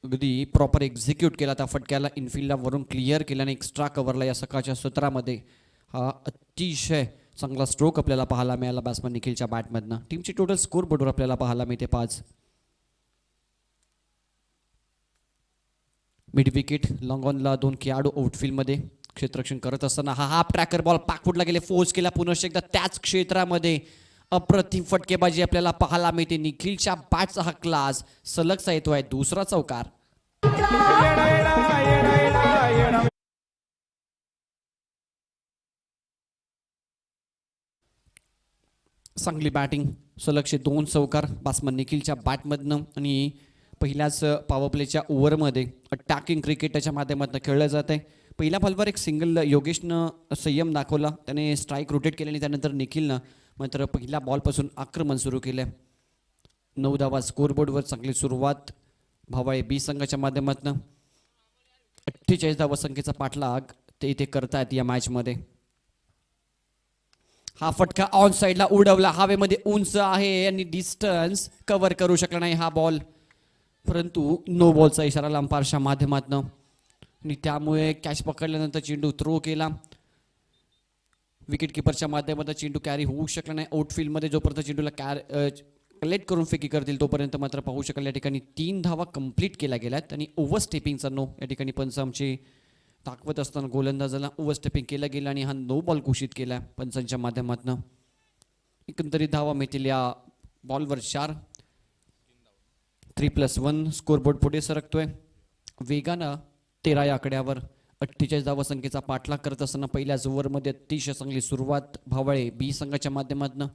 अगदी प्रॉपर एक्झिक्यूट केला त्या फटक्याला. इनफिल्डला वरून क्लिअर केल्याने एक्स्ट्रा कव्हरला या सकाळच्या सत्रामध्ये हा अतिशय चांगला स्ट्रोक आपल्याला पाहायला मिळाला बॅट्समन निखिलच्या बॅटमधनं. टीमची टोटल स्कोर बोर्डवर आपल्याला पाहायला मिळते 5. मिड विकेट लॉंग ऑनला 2 खेळाडू आउटफील्डमध्ये क्षेत्ररक्षण करत असताना हा हाफ ट्रॅकर बॉल पाकफुटला गेले, फोर्स केला पुनश्च एकदा त्याच क्षेत्रामध्ये. अप्रतिम फटकेबाजी आपल्याला पाहायला मिळते. निखिलच्या बॅटचा हा क्लास सलगचा येतोय, दुसरा चौकार. चांगली बॅटिंग, सलगचे 2 चौकार बॅट्समन निखिलच्या बॅटमधनं. आणि पहिल्याच पॉवर प्लेच्या ओव्हरमध्ये अटॅकिंग क्रिकेटच्या माध्यमातून खेळलं जात आहे. पहिल्या बॉलवर एक सिंगल योगेशनं संयम दाखवला, त्याने स्ट्राईक रोटेट केले आणि त्यानंतर निखिलनं मात्र पहिल्या बॉलपासून आक्रमण सुरू केलं. 9 धावा स्कोरबोर्डवर चांगली सुरुवात भावाळे बी संघाच्या माध्यमातून. 48 धावा संख्येचा पाठलाग ते इथे करतायत या मॅचमध्ये. हा फटका ऑन साईडला उडवला, हवेमध्ये उंच आहे आणि डिस्टन्स कव्हर करू शकला नाही हा बॉल, परंतु नो बॉलचा इशारा अंपायरच्या माध्यमातून. आणि त्यामुळे कॅच पकडल्यानंतर चेंडू थ्रो केला. विकेट किपरच्या माध्यमातून चेंडू कॅरी होऊ शकला नाही. आउटफील्डमध्ये जोपर्यंत चेंडूला कलेक्ट करून फेकी करतील तोपर्यंत मात्र पाहू शकाल या ठिकाणी 3 धावा कंप्लीट केल्या गेल्यात. आणि ओव्हरस्टेपिंगचा नो या ठिकाणी पंच आमचे दाखवत असताना गोलंदाजाला ओव्हरस्टेपिंग केलं गेलं आणि हा नो बॉल घोषित केला पंचांच्या माध्यमातून. एकंदरीत धावा मिळतील या बॉलवर 4. 3+1 स्कोरबोर्ड पुढे सरकतोय वेगानं 13 या आकड्यावर. 48 धावा संख्येचा पाठलाग करत असताना पहिल्याच ओव्हरमध्ये अतिशय चांगली सुरुवात भावाळे बी संघाच्या माध्यमातून.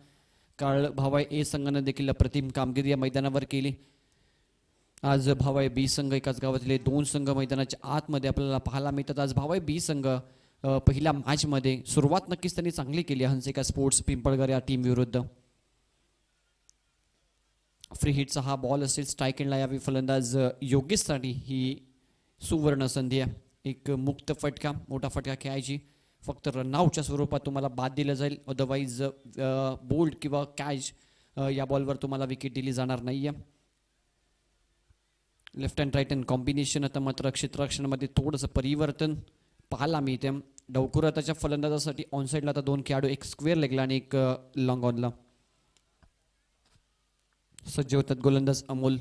काळ भावाळे ए संघानं देखील अप्रतिम कामगिरी या मैदानावर केली. आज भावाळे बी संघ एकाच गावातले 2 संघ मैदानाच्या आतमध्ये आपल्याला पाहायला मिळतात. आज भावाळे बी संघ पहिल्या मॅचमध्ये सुरुवात नक्कीच त्यांनी चांगली केली हंसिका स्पोर्ट्स पिंपळगर या टीम विरुद्ध. फ्री हिटचा हा बॉल असेल, स्ट्राईक एंडला यावी फलंदाज योगेशसाठी ही सुवर्ण संधी आहे. एक मुक्त फटका, मोठा फटका खेळायची, फक्त रनआउटच्या स्वरूपात तुम्हाला बाद दिलं जाईल. अदरवाईज बोल्ड किंवा कॅच या बॉलवर तुम्हाला विकेट दिली जाणार नाही आहे. Left and right and combination. आता मात्र क्षेत्ररक्षणामध्ये थोडंसं परिवर्तन पाहायला मिळते. डावखुराताच्या फलंदाजासाठी ऑनसाईडला आता 2 खेळाडू, एक स्क्वेअर लेगला आणि एक लॉंग ऑनला सज्ज होतात. गोलंदाज अमोल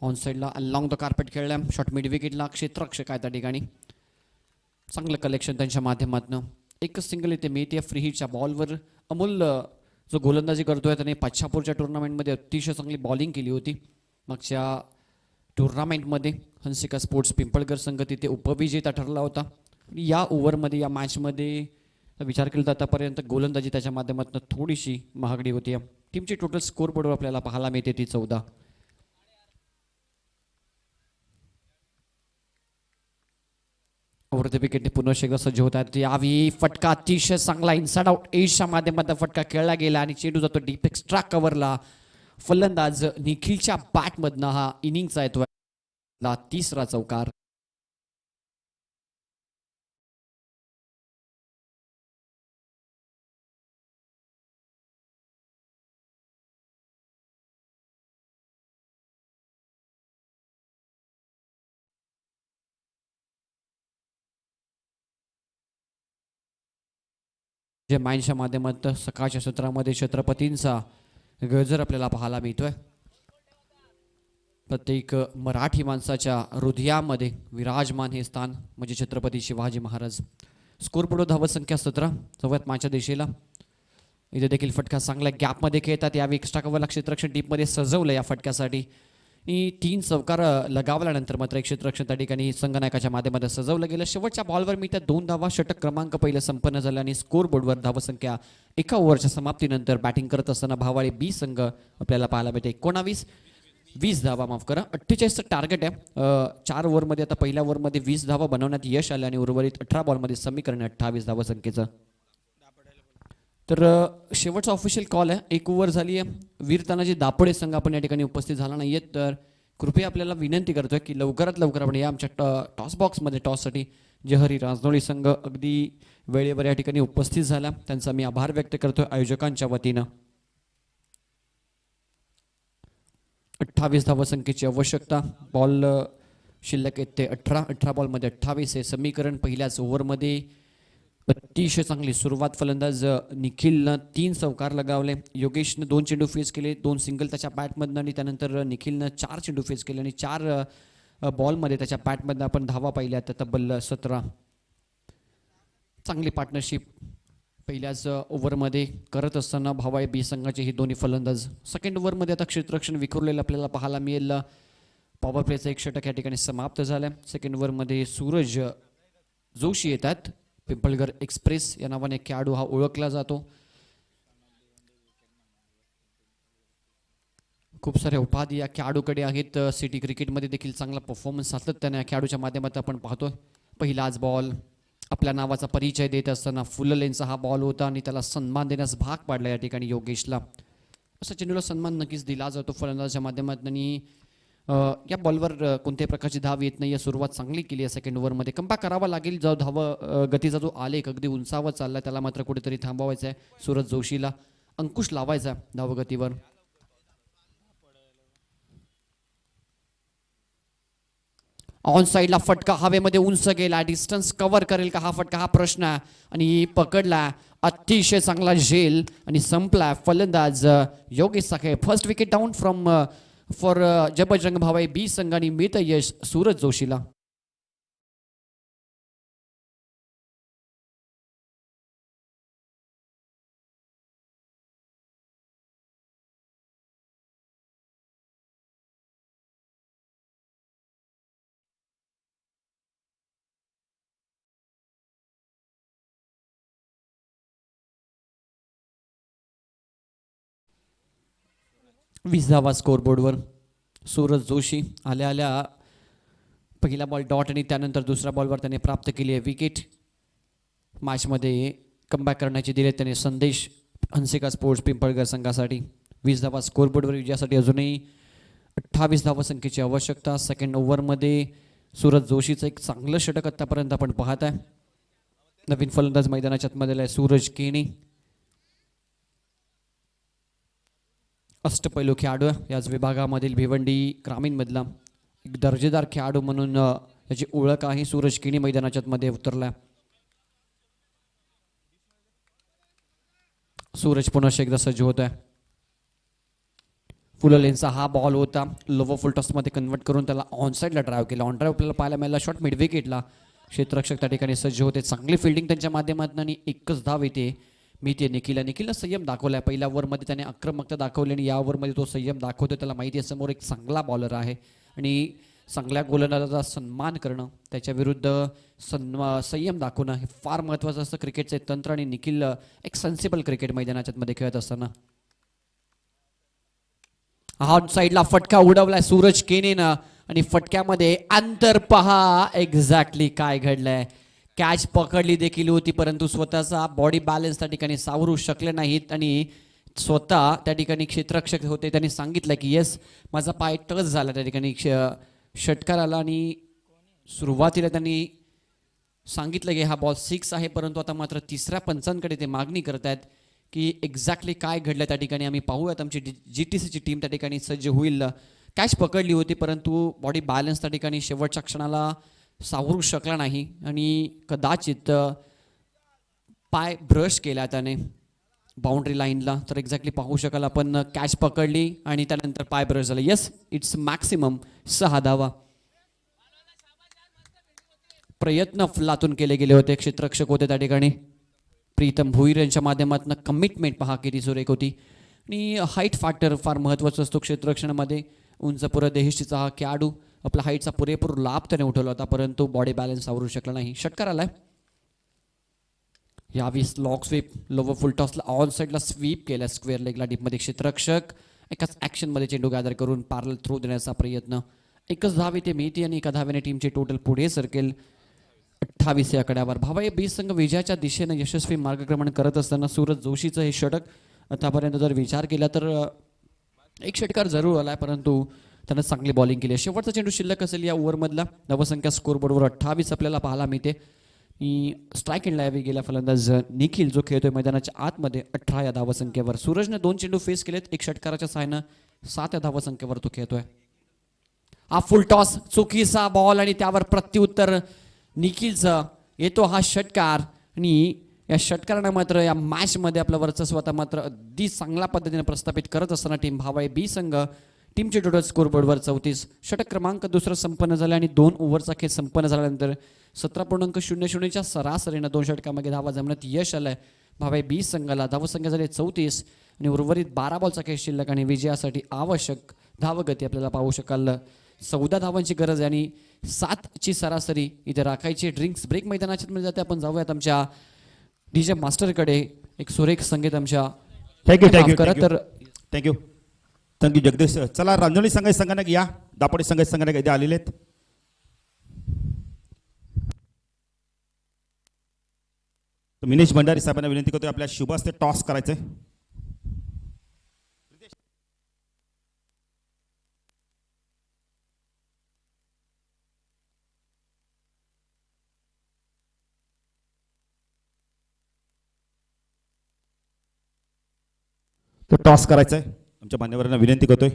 ऑन साईडला अलॉंग द कार्पेट खेळल्या. शॉर्ट मिड विकेटला क्षेत्ररक्षक आहे त्या ठिकाणी. चांगलं कलेक्शन त्यांच्या माध्यमातून. एकच सिंगल इथे मिळते फ्री हिटच्या बॉलवर. अमोल जो गोलंदाजी करतोय त्याने पाच्छापूरच्या टुर्नामेंटमध्ये अतिशय चांगली बॉलिंग केली होती. मागच्या टुर्नामेंटमध्ये हंसिका स्पोर्ट्स पिंपळगर संघ तिथे उपविजेता ठरला होता. या ओव्हरमध्ये या मॅचमध्ये विचार केला तर आतापर्यंत गोलंदाजी त्याच्या माध्यमातून थोडीशी महागडी होती. टीमची टोटल स्कोर बोर्डवर आपल्याला पाहायला मिळते ती 14. ओव्हर द विकेट पुन्हा एकदा सज्ज होतात. यावी फटका अतिशय चांगला इनसाइड आउट एजच्या माध्यमातून फटका खेळला गेला आणि चेंडू जातो डीप एक्स्ट्रा कव्हरला. फलंदाज निखिलच्या बॅटमधनं हा इनिंगचा येतो 3रा चौकार. जे माइंडच्या माध्यमातून सकाळच्या सत्रामध्ये छत्रपतींचा गजर आपल्याला पाहायला मिळतोय. प्रत्येक मराठी माणसाच्या हृदयामध्ये विराजमान हे स्थान म्हणजे छत्रपती शिवाजी महाराज. स्कोरबोर्ड धावत संख्या 17 सर्वात मागच्या दिशेला. इथे देखील फटका चांगल्या गॅपमध्ये खेळतात. यावेळी एक्स्ट्रा कव्हरला क्षेत्ररक्षण डीपमध्ये सजवलं या फटक्यासाठी. आणि 3 चौकार लगावल्यानंतर मात्र एक क्षेत्ररक्षण त्या ठिकाणी संघनायकाच्या माध्यमातून सजवलं गेलं. शेवटच्या बॉलवर मी त्या 2 धावा, षटक क्रमांक पहिलं संपन्न झालं आणि स्कोरबोर्डवर धावसंख्या एका ओव्हरच्या समाप्तीनंतर बॅटिंग करत असताना भावाळे बी संघ आपल्याला पाहायला मिळते. 19-20 धावा, माफ करा 48चं टार्गेट आहे. 4 ओव्हरमध्ये आता पहिल्या ओव्हरमध्ये 20 धावा बनवण्यात यश आलं आणि उर्वरित 18 बॉलमध्ये समीकरण 28 धावसंख्येचं. तर शेवटचा ऑफिशियल कॉल आहे. 1 ओव्हर झाली आहे. वीर तानाजी दापोडे संघ आपण या ठिकाणी उपस्थित झाला नाही आहेत, तर कृपया आपल्याला विनंती करतोय की लवकरात लवकर आपण या आमच्या टॉस बॉक्समध्ये टॉससाठी जहरी राजनोळी संघ अगदी वेळेवर या ठिकाणी उपस्थित झाला, त्यांचा मी आभार व्यक्त करतोय आयोजकांच्या वतीनं. 28 धावसंख्येची आवश्यकता. बॉल शिल्लक आहेत ते 18 बॉलमध्ये 28 हे समीकरण. पहिल्याच ओव्हरमध्ये अतिशय चांगली सुरुवात फलंदाज निखिलनं 3 चौकार लगावले. योगेशनं 2 चेंडू फेस केले, 2 सिंगल त्याच्या बॅटमधनं आणि त्यानंतर निखिलनं 4 चेंडू फेस केले आणि 4 बॉलमध्ये त्याच्या बॅटमधनं आपण धावा पाहिल्या तर तब्बल 17. चांगली पार्टनरशिप पहिल्याच ओव्हरमध्ये करत असताना भावाई बी संघाचे ही दोन्ही फलंदाज. सेकंड ओव्हरमध्ये आता क्षेत्ररक्षण विखुरलेलं आपल्याला पाहायला मिळेल. पॉवर प्लेचा 1 षटक या ठिकाणी समाप्त झाला. सेकंड ओव्हरमध्ये सूरज जोशी येतात. पिंपळगर एक्सप्रेस या नावाने खेळाडू हा ओळखला जातो. खूप साऱ्या उपाधी या खेळाडूकडे आहेत. सिटी क्रिकेटमध्ये देखील चांगला परफॉर्मन्स सातत्याने या खेळाडूच्या माध्यमातून आपण पाहतोय. पहिलाच बॉल आपल्या नावाचा परिचय देत असताना फुल लेनचा हा बॉल होता आणि त्याला सन्मान देण्यास भाग पाडला या ठिकाणी योगेशला. असा चेंडूला सन्मान नक्कीच दिला जातो फलंदाजाच्या माध्यमातून आणि या बॉलवर कोणत्याही प्रकारची धाव येत नाही. सुरुवात चांगली केली आहे सेकंड ओव्हरमध्ये. कमबॅक करावा लागेल. जो गतीचा जो आलेख अगदी उंचावत चालला त्याला मात्र कुठेतरी थांबवायचा आहे. सूरज जोशीला अंकुश लावायचा धावगतीवर. ऑन साईडला फटका हवेमध्ये उंच गेला. डिस्टन्स कव्हर करेल का हा फटका हा प्रश्न आहे आणि पकडला. अतिशय चांगला झेल आणि संपला. फलंदाज Yogesh Sakhe. First wicket down from फॉर जबजरंग भावाई बी संघाने मिळतं यश सूरज जोशीला. वीस धावा स्कोरबोर्डवर. सूरज जोशी आल्या आल्या पहिला बॉल डॉट आणि त्यानंतर दुसऱ्या बॉलवर त्याने प्राप्त केली आहे विकेट. मॅचमध्ये कमबॅक करण्याचे दिले त्याने संदेश हंसिका स्पोर्ट्स पिंपळगर संघासाठी. 20 धावा स्कोरबोर्डवर विजयासाठी अजूनही 28 धावा संख्येची आवश्यकता. सेकंड ओव्हरमध्ये सूरज जोशीचं एक चांगलं षटक आतापर्यंत आपण पाहत आहे. नवीन फलंदाज मैदानाच्या आतमध्ये आहे सूरज केणी. अष्टपैलू खेळाडू याच विभागामधील भिवंडी ग्रामीणमधला एक दर्जेदार खेळाडू म्हणून याची ओळख आहे. सूरज केणी मैदानाच्या मध्ये उतरला. सूरज पुन्हा एकदा सज्ज होत आहे. फुल लेनचा हा बॉल होता. लोवर फुल टॉसमध्ये कन्वर्ट करून त्याला ऑन साईडला ड्राईव्ह केला. ऑन ड्राईव्ह आपल्याला पाहायला मिळाला. शॉट मिड विकेटला क्षेत्ररक्षक त्या ठिकाणी सज्ज होते. चांगली फिल्डिंग त्यांच्या माध्यमातून आणि एकच धाव येते मी ते निखिलनं संयम दाखवलाय. पहिल्या ओव्हरमध्ये त्याने आक्रमकता दाखवली आणि या ओव्हरमध्ये तो संयम दाखवतो. त्याला माहिती आहे समोर एक चांगला बॉलर आहे आणि चांगल्या गोलंदाजाचा सन्मान करणं त्याच्या विरुद्ध संयम दाखवणं हे फार महत्त्वाचं असतं क्रिकेटचे तंत्र. आणि निखिल एक सेन्सिबल क्रिकेट मैदानाच्या मध्ये खेळत असताना हा साईडला फटका उडवलाय सूरज केनेनं आणि फटक्यामध्ये अंतर पहा एक्झॅक्टली काय घडलंय. कॅच पकडली देखील होती परंतु स्वतःचा बॉडी बॅलन्स त्या ठिकाणी सावरू शकले नाहीत आणि स्वतः त्या ठिकाणी क्षेत्ररक्षक होते त्यांनी सांगितलं की येस माझा पाय टच झाला त्या ठिकाणी षटकार आला आणि सुरुवातीला त्यांनी सांगितलं की हा बॉल 6 आहे परंतु आता मात्र तिसऱ्या पंचांकडे ते मागणी करत आहेत की एक्झॅक्टली काय घडलं त्या ठिकाणी आम्ही पाहूयात. आमची GTCची टीम त्या ठिकाणी सज्ज होईल. कॅच पकडली होती परंतु बॉडी बॅलन्स त्या ठिकाणी शेवटच्या क्षणाला सावरू शकला नाही आणि कदाचित पाय ब्रश केला त्याने बाउंड्री लाईनला. तर एक्झॅक्टली पाहू शकाल आपण कॅच पकडली आणि त्यानंतर पाय ब्रश झाला. येस इट्स मॅक्सिमम 6 धावा. प्रयत्न फलातून केले गेले होते. क्षेत्ररक्षक होते त्या ठिकाणी प्रीतम भुईर यांच्या माध्यमातून. कमिटमेंट पहा किती सुरेख होती आणि हाईट फॅक्टर फार महत्त्वाचा असतो क्षेत्ररक्षणामध्ये. उंच देहशीचा हा खेळाडू आपला हाईटचा पुरेपूर लाभ त्याने उठवला होता परंतु बॉडी बॅलन्स आवरू शकला नाही. षटकार आलाय. यावेळी लॉक स्वीप लोवर फुल टॉसला ऑन साईडला स्वीप केला स्क्वेअर लेगला डीपमध्ये. क्षेत्ररक्षक एकाच ॲक्शनमध्ये चेंडू गॅदर करून पॅरल थ्रू देण्याचा प्रयत्न. एकच धाव इथे मिळते आणि एका धावेने टीमचे टोटल पुढे सरकेल 28 या आकड्यावर. भावाई बी संघ विजयाच्या दिशेने यशस्वी मार्गक्रमण करत असताना सूरज जोशीचं हे षटक आतापर्यंत जर विचार केला तर एक षटकार जरूर आलाय परंतु त्यानं चांगली बॉलिंग केली. शेवटचा चेंडू शिल्लक असेल या ओव्हरमधला. धावसंख्या स्कोरबोर्डवर 28 आपल्याला पाहायला मिळते. स्ट्राईक एंडला यावेळी गेला फलंदाज निखिल जो खेळतोय मैदानाच्या आतमध्ये 18 या धावसंख्येवर. सूरजने 2 चेंडू फेस केलेत. एक षटकाराच्या सहाय्यानं 7 या धावसंख्येवर तो खेळतोय. हा फुल टॉस चुकीचा बॉल आणि त्यावर प्रत्युत्तर निखिलचं येतो हा षटकार आणि या षटकारानं मात्र या मॅचमध्ये आपलं वर्चस्व आता मात्र अगदी चांगल्या पद्धतीने प्रस्थापित करत असताना टीम भावाई बी संघ टीमचे टोटल स्कोरबोर्डवर 34 षटक क्रमांक दुसरं संपन्न झालं आणि 2 ओव्हरचा खेळ संपन्न झाल्यानंतर 17.00च्या सरासरीनं 2 षटकामागे धावा जमण्यात यश आलंय भावाई बी संघाला. धावसंख्या झाली 34 आणि उर्वरित 12 बॉलचा खेळ शिल्लक आणि विजयासाठी आवश्यक धावगती आपल्याला पाहू शकाल 14 धावांची गरज आहे आणि 7ची सरासरी इथे राखायची. ड्रिंक्स ब्रेक मैदानाच्या मध्ये जाते. आपण जाऊयात आमच्या डीजे मास्टरकडे. एक सुरेख संगीत आमच्या थँक्यू तर थँक्यू थँक्यू जगदीश. चला रांजणी संघाचे संघाने या दापोडी संघाचे संघाने इथे आलेले आहेत. मिनेश भंडारी साहेबांना विनंती करतोय आपल्या शुभास ते टॉस करायचंय. तो टॉस करायचा आहे. आमच्या मान्यवरांना विनंती करतोय.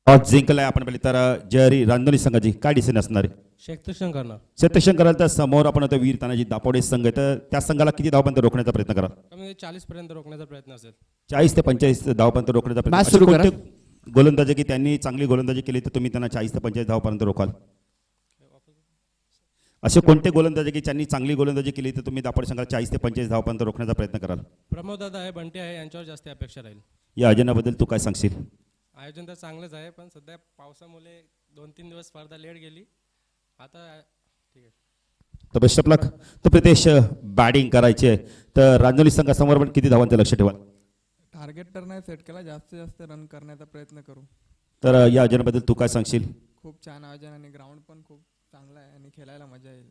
टॉस जिंकलाय आपण पहिले तर जयरी रांजणी संघाची काय डिसिजन असणार आहे? क्षेत्ररक्षण करणार. क्षेत्ररक्षण कराल तर समोर आपण आता वीर तानाजी दापोडे संघ आहे तर त्या संघाला किती धावपंत रोखण्याचा प्रयत्न करा? कमी 40 पर्यंत रोखण्याचा प्रयत्न असेल. 40 ते 45 धावपंत रोखण्याचा मॅच प्रयत्न. सुरू करा. कोणते गोलंदाजी की त्यांनी चांगली गोलंदाजी केली तर तुम्ही त्यांना 40 ते 45 धावपर्यंत रोखाल? असे कोणते गोलंदाजी की त्यांनी चांगली गोलंदाजी केली तर तुम्ही दापोडे संघाला 40 ते 45 धावपर्यंत रोखण्याचा प्रयत्न कराल? प्रमोद दादा आहे, बंटी आहे, यांच्यावर जास्त अपेक्षा राहील. या आयोजनाबद्दल तू काय सांगशील? आयोजन तर चांगलंच आहे, पण सध्या पावसामुळे 2-3 दिवस स्पर्धा लेट गेली. आता ठीक आहे. तर बेस्ट ऑफ लक. तर प्रितेश बॅटिंग करायची आहे तर रांजणी संघासमोर पण किती धावांचं लक्ष ठेवाल? टार्गेट तर नाही सेट केला, जास्तीत जास्त रन करण्याचा प्रयत्न करू. तर या आयोजनाबद्दल तू काय सांगशील? खूप छान आयोजन आणि ग्राउंड पण खूप चांगला आहे आणि खेळायला मजा येईल.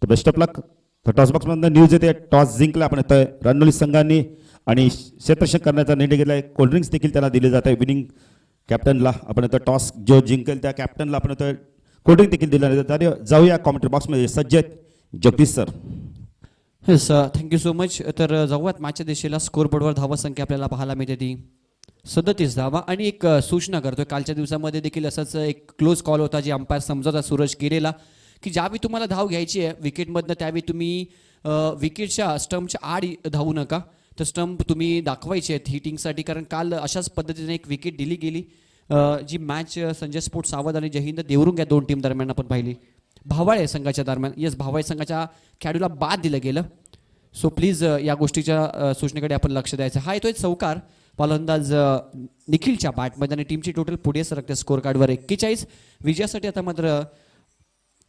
तर बेस्ट ऑफ लक. तर टॉस बॉक्समधून न्यूज येते टॉस जिंकला आपण तर रांजणी संघांनी आणि क्षेत्ररक्षण करण्याचा निर्णय घेतला. कोल्ड्रिंक्स देखील त्याला दिले जात आहे. विनिंग कॅप्टनला आपण आता टॉस जो जिंकेल त्या कॅप्टनला आपण आता कोल्ड्रिंक देखील दिलं जातं. आणि जाऊया कॉमेंट्री बॉक्समध्ये. सज्ज आहेत Jagdish sir. Yes thank you so much. तर जाऊयात मॅचच्या दिशेला. स्कोरबोर्डवर धावसंख्या आपल्याला पाहायला मिळते ती 37 धावा. आणि एक सूचना करतोय, कालच्या दिवसामध्ये देखील असाच एक क्लोज कॉल होता जी अंपायर समजवता सूरज केलेला की ज्यावेळी तुम्हाला धाव घ्यायची आहे विकेटमधनं त्यावेळी तुम्ही विकेटच्या स्टंपच्या आड धावू नका. तर स्टंप तुम्ही दाखवायचे आहेत हिटिंगसाठी. कारण काल अशाच पद्धतीने एक विकेट दिली गेली जी मॅच संजय स्पोर्ट्स सावध आणि जयहिंद देवरुंग या 2 टीम दरम्यान आपण पाहिली. भावाळे संघाच्या दरम्यान भावाळे संघाच्या खेळाडूला बाद दिलं गेलं. सो प्लीज या गोष्टीच्या सूचनेकडे आपण लक्ष द्यायचं. हा येतोय चौकार फलंदाज निखिलच्या बॅटमध्ये आणि टीमची टोटल पुढे सरकते स्कोर कार्डवर 41. विजयासाठी आता मात्र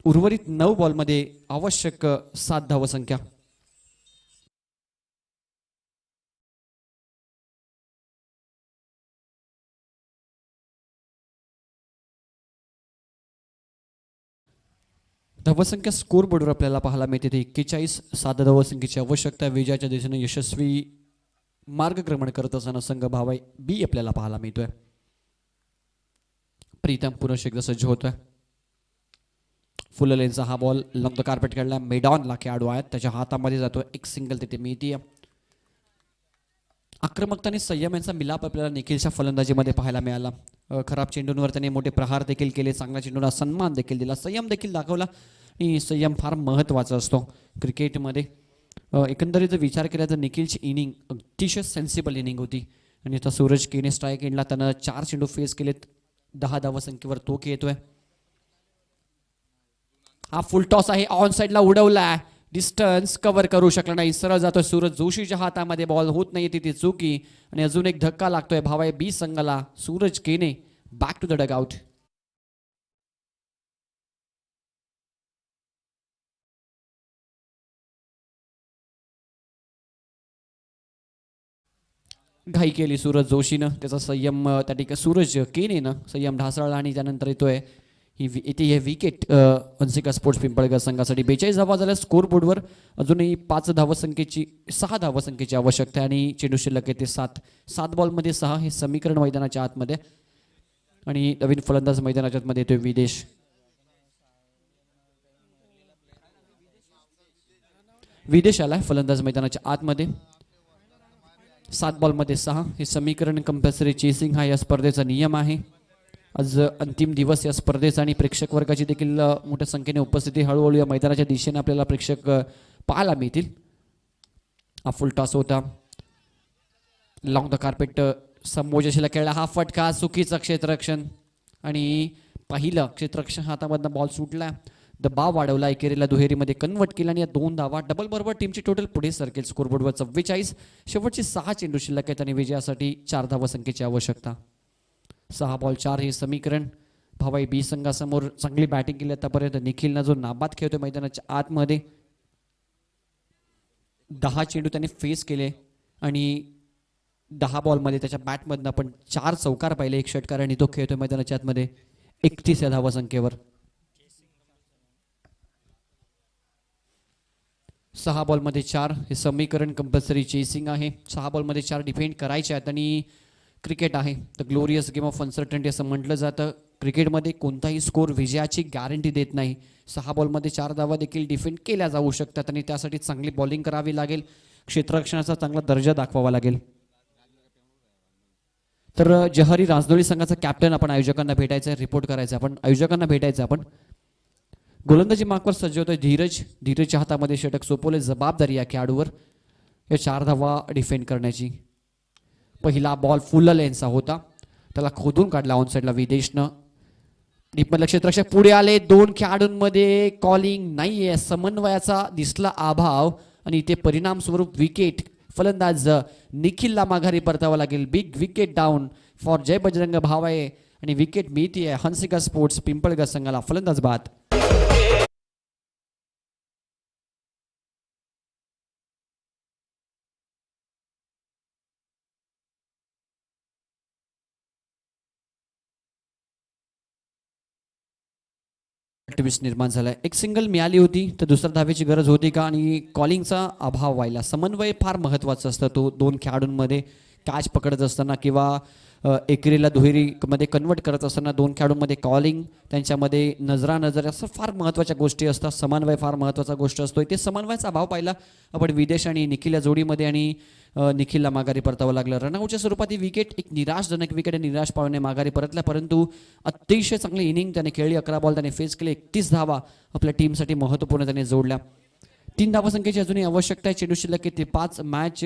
उर्वरित 9 बॉलमध्ये आवश्यक 7 धावसंख्या. धावसंख्या स्कोर बोर्डवर आपल्याला पाहायला मिळते ते 41. 7 धावसंख्येची आवश्यकता. विजयाच्या दिशेने यशस्वी मार्गक्रमण करत असताना संघ भावाई बी आपल्याला पाहायला मिळतोय. प्रीतम पुरुष एकदा सज्ज होतोय. फुल लेनचा हा बॉल लॉंग द कार्पेट खेळला. मेडॉनला खेळाडू आहेत त्याच्या हातामध्ये जातोय. एक सिंगल तिथे मिळते. आक्रमकता आणि संयम यांचा मिलाप आपल्याला निखिलच्या फलंदाजीमध्ये पाहायला मिळाला. खराब चेंडूंवर त्याने मोठे प्रहार देखील केले. चांगल्या चेंडूला सन्मान देखील दिला. संयम देखील दाखवला आणि संयम फार महत्त्वाचा असतो क्रिकेटमध्ये. एकंदरीत जर विचार केला तर निखिलची इनिंग अतिशय सेन्सिबल इनिंग होती. आणि आता सूरज केने स्ट्राईक एंडला त्यानं 4 चेंडू फेस केलेत. 10 धावसंख्येवर तो येतोय. हा फुल टॉस आहे. ऑन साईडला उडवलाय. डिस्टन्स कव्हर करू शकला नाही. सरळ जातोय. सूरज जोशीच्या हातामध्ये बॉल होत नाही तिथे चुकी. आणि अजून एक धक्का लागतोय भावाई बी संघाला. सूरज केने back to the dugout. घाई केली सूरज जोशीनं. त्याचा संयम त्या ठिकाणी सूरज केनेनं संयम ढासळला आणि त्यानंतर येतोय इथे हे विकेट हंसिका स्पोर्ट्स पिंपळगाव संघासाठी. 42 धावा झाल्या स्कोर बोर्डवर. अजूनही 6 धावसंख्येची आवश्यकता आणि चेंडू शिल्लक येते 7 बॉलमध्ये 6. हे समीकरण मैदानाच्या आतमध्ये. आणि नवीन फलंदाज मैदानाच्या आतमध्ये येतोय विदेश आलाय फलंदाज मैदानाच्या आतमध्ये. 7 बॉलमध्ये 6 हे समीकरण. कंपल्सरी चेसिंग हा या स्पर्धेचा नियम आहे. आज अंतिम दिवस या स्पर्धेचा आणि प्रेक्षक वर्गाची देखील मोठ्या संख्येने उपस्थिती. हळूहळू या मैदानाच्या दिशेने आपल्याला प्रेक्षक पाहायला मिळतील. हा फुल टॉस होता. लॉंग द कार्पेट समोजशीला खेळला. हा फटका चुकीचं क्षेत्ररक्षण आणि पहिलं क्षेत्ररक्षण हातामधनं बॉल सुटला. दबाव वाढवला. एकेरीला दुहेरीमध्ये कन्वर्ट केला आणि या 2 धावा डबल बरोबर टीमची टोटल पुढे सरकेल. स्कोरबोर्डवर 44. शेवटची 6 चेंडू शिल्लक आहेत आणि विजयासाठी 4 धावा संख्येची आवश्यकता. 6 बॉल 4 हे समीकरण. भावाई बी संघासमोर चांगली बॅटिंग केली आतापर्यंत. निखिलनं जो नाबाद खेळतोय मैदानाच्या आतमध्ये 10 चेंडू त्याने फेस केले आणि 10 बॉलमध्ये त्याच्या बॅटमधनं आपण 4 चौकार पाहिले, 1 षटकार आणि तो खेळतोय मैदानाच्या आतमध्ये 31 या धावा संख्येवर. 6 बॉलमध्ये 4 हे समीकरण. कंपल्सरी चेसिंग आहे. 6 बॉलमध्ये 4 डिफेंड करायचे आहेत आणि क्रिकेट आहे the glorious game of uncertainty असं म्हटलं जातं. क्रिकेटमध्ये कोणताही स्कोर विजयाची गॅरंटी देत नाही. 6 बॉलमध्ये 4 धावा देखील डिफेंड केल्या जाऊ शकतात आणि त्यासाठी चांगली बॉलिंग करावी लागेल. क्षेत्ररक्षणाचा चांगला दर्जा दाखवावा लागेल. तर जहरी राजदोळी संघाचा कॅप्टन आपण आयोजकांना भेटायचं आहे, रिपोर्ट करायचं आपण आयोजकांना भेटायचं आपण. गोलंदाजी मार्कवर सज्ज होतोय धीरज. धीरजच्या हातामध्ये षटक सोपवले. जबाबदारी या खेळाडूवर या 4 धावा डिफेंड करण्याची. पहिला बॉल फुल लेन्सचा होता, त्याला खोदून काढला ऑन साईडला विदेशनं. डीपमधलं क्षेत्ररक्षक पुढे आले. 2 खेळाडूंमध्ये कॉलिंग नाहीये. समन्वयाचा दिसला अभाव आणि इथे परिणाम स्वरूप विकेट. फलंदाज निखिलला माघारी परतावा लागेल. बिग विकेट डाऊन फॉर जय बजरंग भावाये आणि विकेट मिळतीये हंसिका स्पोर्ट्स पिंपळगड संघाला. फलंदाज बाद. ट्विस्ट निर्माण झालाय. एक सिंगल मिळाली होती तर दुसऱ्या धावेची गरज होती का आणि कॉलिंगचा अभाव व्हायला. समन्वय फार महत्त्वाचं असतं. तो 2 खेळाडूंमध्ये कॅच पकडत असताना किंवा एकेरीला दुहेरीमध्ये कन्वर्ट करत असताना 2 खेळाडूंमध्ये कॉलिंग, त्यांच्यामध्ये नजरानजर असं फार महत्त्वाच्या गोष्टी असतात. समन्वय फार महत्त्वाचा गोष्ट असतो. इथे समन्वयाचा अभाव पाहिला आपण विदेश आणि निखिल या जोडीमध्ये आणि निखिलला माघारी परतावं लागलं. रनआउटच्या स्वरूपात ही विकेट एक निराशजनक विकेट आहे. निराश पावणे माघारी परतल्या, परंतु अतिशय चांगली इनिंग त्याने खेळली. 11 बॉल त्याने फेस केले. 31 धावा आपल्या टीमसाठी महत्त्वपूर्ण त्याने जोडल्या. 3 धावा संख्येची अजूनही आवश्यकता आहे. चेंडू शिल्लक किती 5. मॅच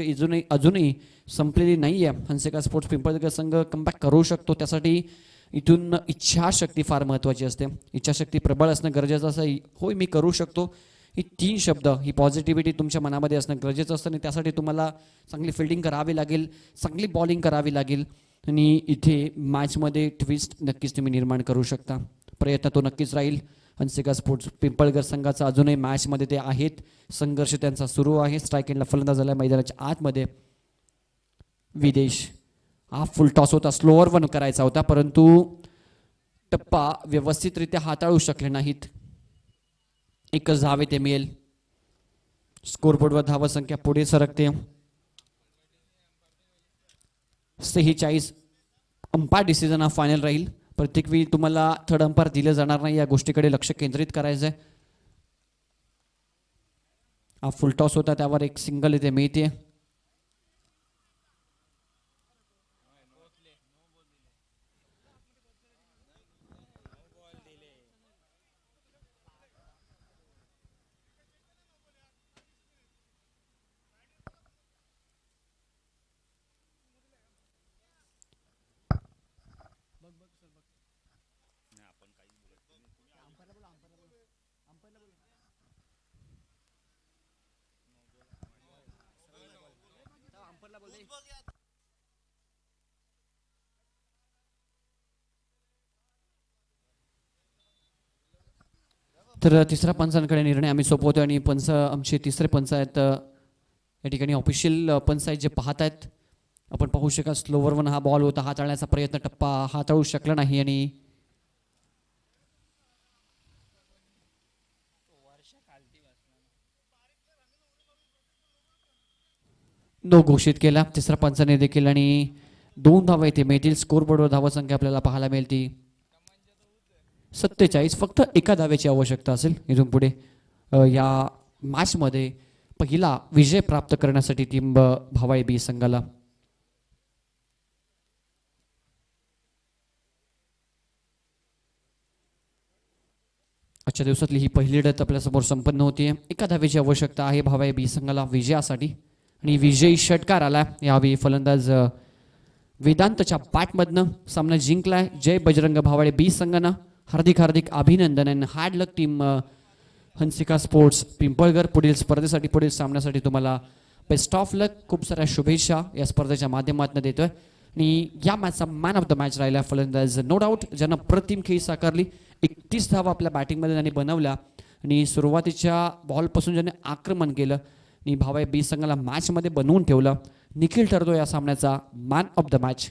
अजूनही संपलेली नाही आहे. हंसिका स्पोर्ट्स पिंपळगड संघ कमबॅक करू शकतो. त्यासाठी इथून इच्छाशक्ती फार महत्त्वाची असते. इच्छाशक्ती प्रबळ असणं गरजेचं असं. होय मी करू शकतो, ही 3 शब्द, ही पॉझिटिव्हिटी तुमच्या मनामध्ये असणं गरजेचं असतं आणि त्यासाठी तुम्हाला चांगली फिल्डिंग करावी लागेल, चांगली बॉलिंग करावी लागेल आणि इथे मॅचमध्ये ट्विस्ट नक्कीच तुम्ही निर्माण करू शकता. प्रयत्न तो नक्कीच राहील. हंसिका स्पोर्ट्स पिंपळगड संघाचा अजूनही मॅचमध्ये ते आहेत. संघर्ष त्यांचा सुरू आहे. स्ट्राईक एंडला फलंदाज झाला मैदानाच्या आतमध्ये विदेश. हा फुल टॉस होता. स्लोअर 1 करायचा होता परंतु टप्पा व्यवस्थितरित्या हाताळू शकले नाहीत. 1च धावे ते मिळेल. स्कोरबोर्डवर धावा संख्या पुढे सरकते. 46. अंपायर डिसिजन हा फायनल राहील. प्रत्येक वेळी तुम्हाला थर्ड अंपायर दिलं जाणार नाही. या गोष्टीकडे लक्ष केंद्रित करायचं आहे. हा फुल टॉस होता, त्यावर एक सिंगल इथे मिळते. तर तिसऱ्या पंचांकडे निर्णय आम्ही सोपवतो आणि पंच आमचे तिसरे पंच आहेत. या ठिकाणी ऑफिशियल पंच आहेत जे पाहत आहेत. आपण पाहू शकाल स्लोवर 1 हा बॉल होता. हाताळण्याचा प्रयत्न टप्पा हाताळू शकला नाही आणि नो घोषित केला तिसऱ्या पंचाने देखील आणि 2 धावा येथे मिळतील. स्कोरबोर्डवर धावा संख्या आपल्याला पाहायला मिळते 47. फक्त 1 धाव्याची आवश्यकता असेल इथून पुढे या मॅचमध्ये पहिला विजय प्राप्त करण्यासाठी टीम भावाई बी संघाला. आजच्या दिवसातली ही पहिली लढत आपल्यासमोर संपन्न होती आहे. एका धावेची आवश्यकता आहे भावे बी संघाला विजयासाठी आणि विजयी षटकार आला. यावेळी फलंदाज वेदांतच्या बॅटमधनं सामना जिंकलाय. जय बजरंग भावाळे बी संघानं हार्दिक अभिनंदन. आणि हार्ड लक टीम हंसिका स्पोर्ट्स पिंपळगर. पुढील स्पर्धेसाठी पुढील सामन्यासाठी तुम्हाला बेस्ट ऑफ लक, खूप साऱ्या शुभेच्छा या स्पर्धेच्या माध्यमातून देतोय. आणि या मॅचचा मॅन ऑफ द मॅच राहिला फलंदाज नो डाऊट ज्यानं प्रतिम खेळी साकारली. 31 धावा आपल्या बॅटिंगमध्ये त्यांनी बनवल्या आणि सुरुवातीच्या बॉलपासून ज्याने आक्रमण केलं आणि भावाई बी संघाला मॅचमध्ये बनवून ठेवलं. निखिल ठरतो या सामन्याचा मॅन ऑफ द मॅच.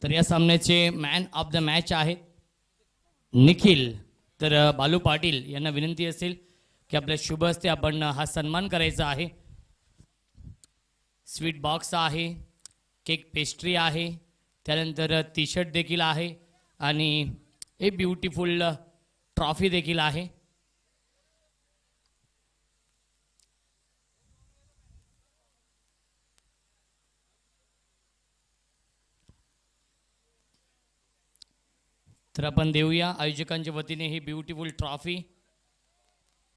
तर या सामन्याचे मॅन ऑफ द मॅच आहेत निखिल. तर बालू पाटील यांना विनंती असेल की आपल्या शुभ हस्ते आपण हा सन्मान करायचा आहे. स्वीट बॉक्स आहे, केक पेस्ट्री आहे, त्यानंतर टी शर्ट देखील आहे आणि एक ब्युटिफुल ट्रॉफी देखील आहे. तर आपण देऊया आयोजकांच्या वतीने ही ब्युटिफुल ट्रॉफी